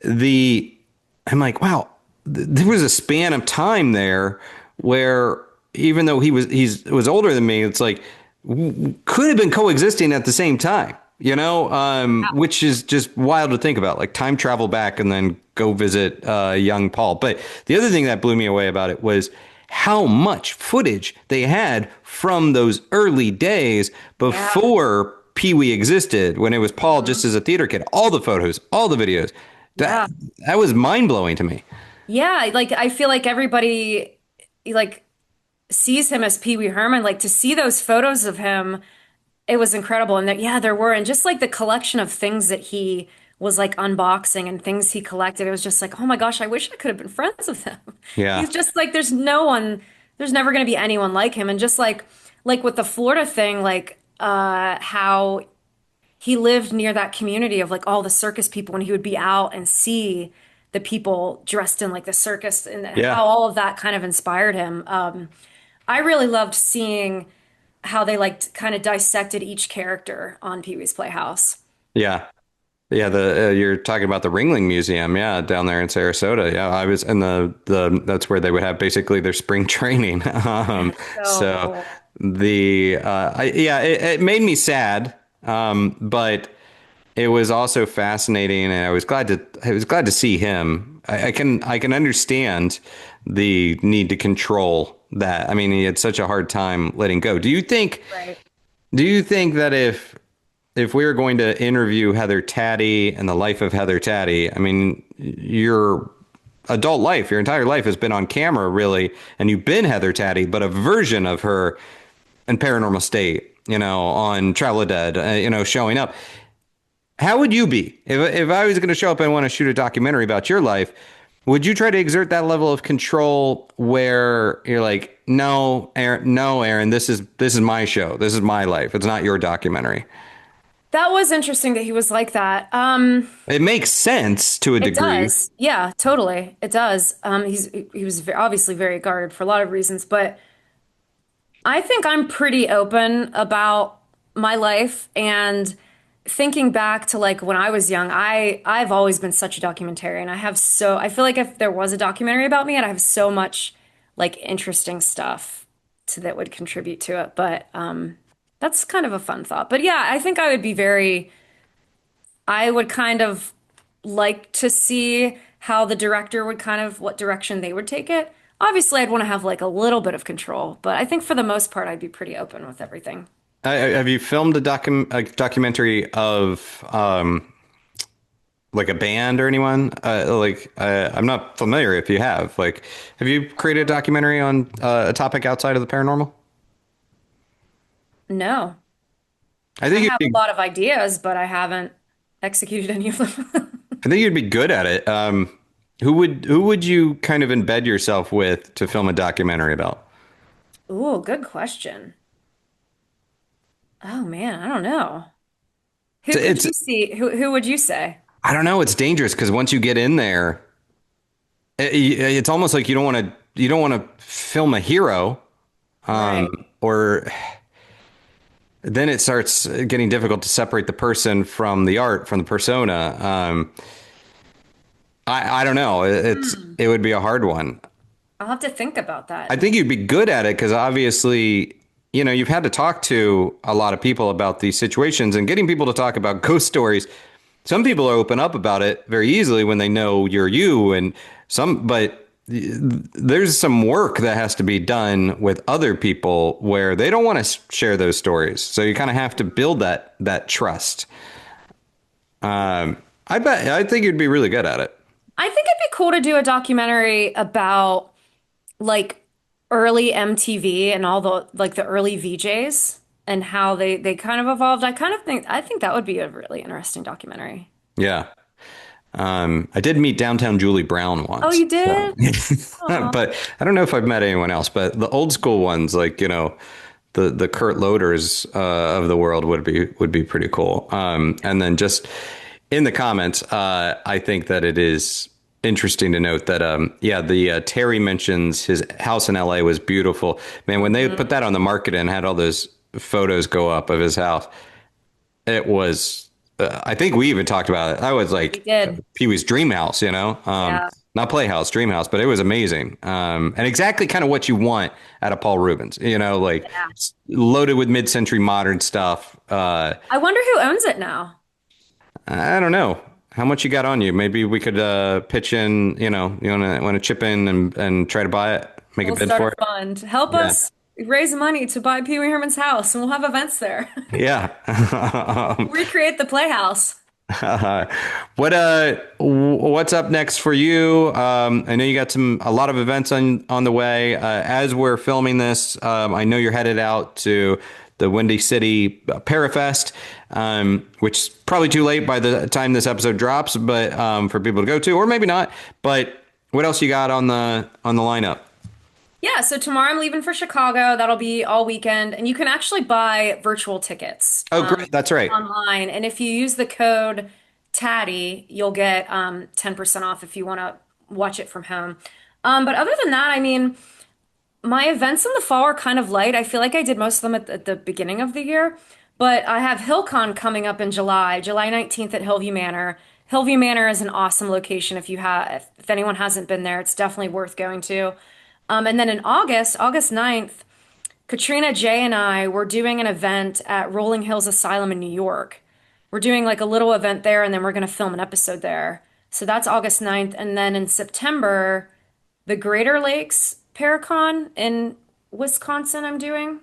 I'm like, wow, there was a span of time there where even though he was older than me, it's like could have been coexisting at the same time, which is just wild to think about, like time travel back and then go visit young Paul. But the other thing that blew me away about it was how much footage they had from those early days before Pee Wee existed, when it was Paul just as a theater kid. All the photos, all the videos. Yeah. That was mind blowing to me. Yeah, like I feel like everybody like sees him as Pee Wee Herman. Like to see those photos of him, it was incredible. And there were, and just like the collection of things that he was like unboxing and things he collected, it was just like, oh my gosh, I wish I could have been friends with him. Yeah. He's just like, there's never going to be anyone like him. And just like with the Florida thing, like how he lived near that community of like all the circus people, and he would be out and see the people dressed in like the circus, and Yeah. how all of that kind of inspired him. I really loved seeing how they like kind of dissected each character on Pee-wee's Playhouse. Yeah. Yeah, the you're talking about the Ringling Museum, yeah, down there in Sarasota. Yeah, I was in the that's where they would have basically their spring training. That's so So cool. yeah, it made me sad, but it was also fascinating, and I was glad to see him. I can understand the need to control that. I mean, he had such a hard time letting go. Right. Do you think that if we were going to interview Heather Taddy and the life of Heather Taddy, I mean, your adult life, your entire life has been on camera, really, and you've been Heather Taddy, but a version of her in Paranormal State, on Travel of Dead, showing up. How would you be if I was going to show up and want to shoot a documentary about your life? Would you try to exert that level of control where you're like, no, Aaron, this is my show, this is my life, it's not your documentary? That was interesting that he was like that. It makes sense to a It degree. does. Yeah, totally. It does. He was obviously very guarded for a lot of reasons, but I think I'm pretty open about my life and thinking back to like when I was young, I've always been such a documentarian. I feel like if there was a documentary about me, I'd have so much like interesting stuff that would contribute to it. But that's kind of a fun thought. But yeah, I think I would kind of like to see how the director would kind of what direction they would take it. Obviously, I'd want to have like a little bit of control, but I think for the most part, I'd be pretty open with everything. Have you filmed a documentary of like a band or anyone? I'm not familiar if you have. Like, have you created a documentary on a topic outside of the paranormal? No, I I think you'd have a be lot of ideas, but I haven't executed any of them. I think you'd be good at it. Who would you kind of embed yourself with to film a documentary about? Ooh, good question. Oh man, I don't know. Who could It's you see? Who would you say? I don't know. It's dangerous because once you get in there, it's almost like you don't want to film a hero, Right. or then it starts getting difficult to separate the person from the art, from the persona. I don't know. Hmm. It would be a hard one. I'll have to think about I that. think you'd be good at it because obviously, you've had to talk to a lot of people about these situations and getting people to talk about ghost stories. Some people open up about it very easily when they know you're you, but there's some work that has to be done with other people where they don't want to share those stories. So you kind of have to build that trust. I think you'd be really good at it. I think it'd be cool to do a documentary about like early MTV and all the like the early VJs and how they kind of evolved. I think that would be a really interesting documentary. Yeah. I did meet downtown Julie Brown Oh, once, you so. did? Aw. But I don't know if I've met anyone else. But the old school ones, like the Kurt Loaders of the world would be pretty cool. And then just in the comments, I think that it is interesting to note that yeah, the Terry mentions his house in LA was beautiful. Man, when they put Mhm. that on the market and had all those photos go up of his house, it was, I think we even talked about it. I was We like did. Pee Wee's dream house, Yeah. not playhouse, dream house, but it was amazing. And exactly kind of what you want out of Paul Rubens, like Yeah. loaded with mid-century modern stuff. I wonder who owns it now. I don't know how much you got on you. Maybe we could pitch in, you want to chip in and try to buy it, make a We'll bid start a for it. fund. Help Yeah. us raise money to buy Pee Wee Herman's house, and we'll have events there. Yeah. Recreate the playhouse. Uh, what's up next for you? I know you got a lot of events on the way. As we're filming this, I know you're headed out to the Windy City Parafest, which is probably too late by the time this episode drops, but for people to go to, or maybe not. But what else you got on the lineup? Yeah, so tomorrow I'm leaving for Chicago. That'll be all weekend, and you can actually buy virtual tickets Oh, great. That's right. online. And if you use the code TADDY, you'll get 10% off if you want to watch it from home. But other than that, I mean, my events in the fall are kind of light. I feel like I did most of them at the beginning of the year, but I have HillCon coming up in July, July 19th at Hillview Manor. Hillview Manor is an awesome location if anyone hasn't been there, it's definitely worth going to. And then in August, August 9th, Katrina, Jay, and I were doing an event at Rolling Hills Asylum in New York. We're doing like a little event there, and then we're going to film an episode there. So that's August 9th. And then in September, the Greater Lakes Paracon in Wisconsin, I'm doing.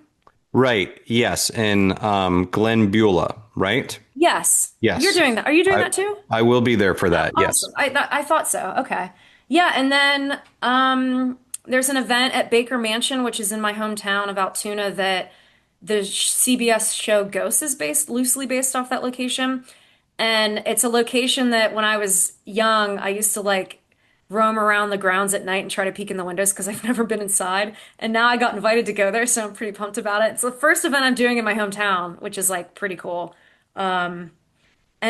Right. Yes. In Glen Beulah, right? Yes. You're Yes. doing that. Are you doing I, that too? I will be there for Oh, that. Yes. awesome. I thought so. Okay. Yeah, and then there's an event at Baker Mansion, which is in my hometown of Altoona, that the CBS show Ghosts is loosely based off that location. And it's a location that when I was young, I used to like roam around the grounds at night and try to peek in the windows because I've never been inside. And now I got invited to go there, so I'm pretty pumped about it. It's the first event I'm doing in my hometown, which is like pretty cool. And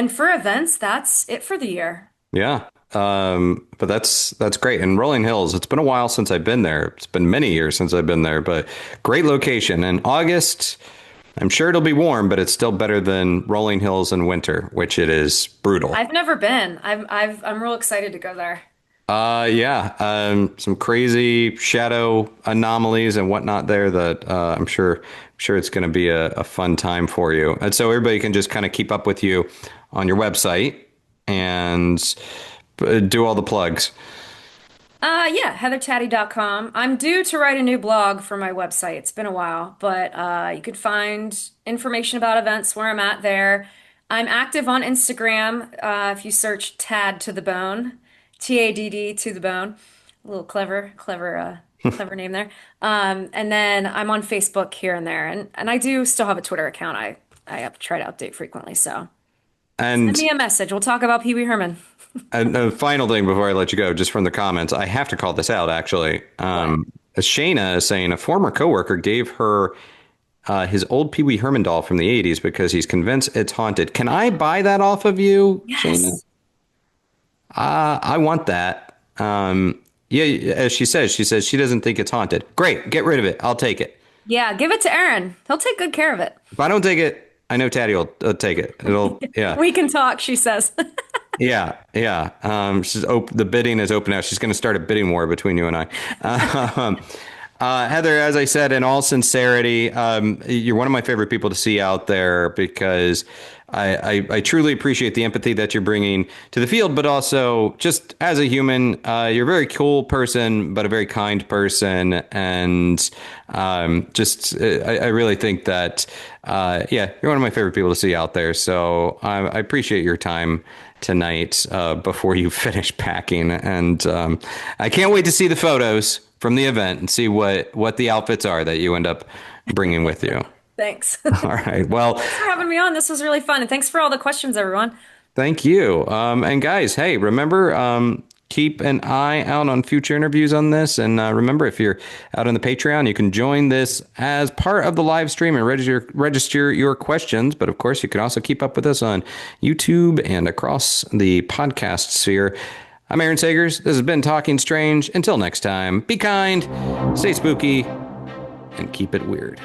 for events, that's it for the year. Yeah. But that's great. And Rolling Hills, it's been a while since I've been there. It's been many years since I've been there, but great location. And August, I'm sure it'll be warm, but it's still better than Rolling Hills in winter, which it is brutal. I've never been. I'm real excited to go there. Yeah. Some crazy shadow anomalies and whatnot there that I'm sure it's going to be a fun time for you. And so everybody can just kind of keep up with you on your website and do all the plugs. Yeah, heathertaddy.com. I'm due to write a new blog for my website. It's been a while, but you could find information about events where I'm at there. I'm active on Instagram. If you search Tad to the Bone, TADD to the Bone, a little clever name there. And then I'm on Facebook here and there, and I do still have a Twitter account. I try to update frequently, so send And me a message. We'll talk about Pee Wee Herman. And a final thing before I let you go, just from the comments, I have to call this out, actually. What? Shayna is saying a former coworker gave her his old Pee Wee Herman doll from the 80s because he's convinced it's haunted. Can I buy that off of you, Shayna? Yes. I want that. Yeah, as she says she doesn't think it's haunted. Great, get rid of it. I'll take it. Yeah, give it to Aaron. He'll take good care of it. If I don't take it, I know Taddy will take it. Yeah. We can talk, she says. Yeah, yeah. The bidding is open now. She's going to start a bidding war between you and I. Heather, as I said, in all sincerity, you're one of my favorite people to see out there because I truly appreciate the empathy that you're bringing to the field, but also just as a human, you're a very cool person, but a very kind person. And I really think that, yeah, you're one of my favorite people to see out there. So I appreciate your time tonight before you finish packing. And I can't wait to see the photos from the event and see what the outfits are that you end up bringing with you. Thanks. All right. Well, Thanks for having me on. This was really fun. And thanks for all the questions, everyone. thank you. And guys, hey, remember, keep an eye out on future interviews on this. And remember, if you're out on the Patreon, you can join this as part of the live stream and register your questions. But of course, you can also keep up with us on YouTube and across the podcast sphere. I'm Aaron Sagers. This has been Talking Strange. Until next time, be kind, stay spooky, and keep it weird.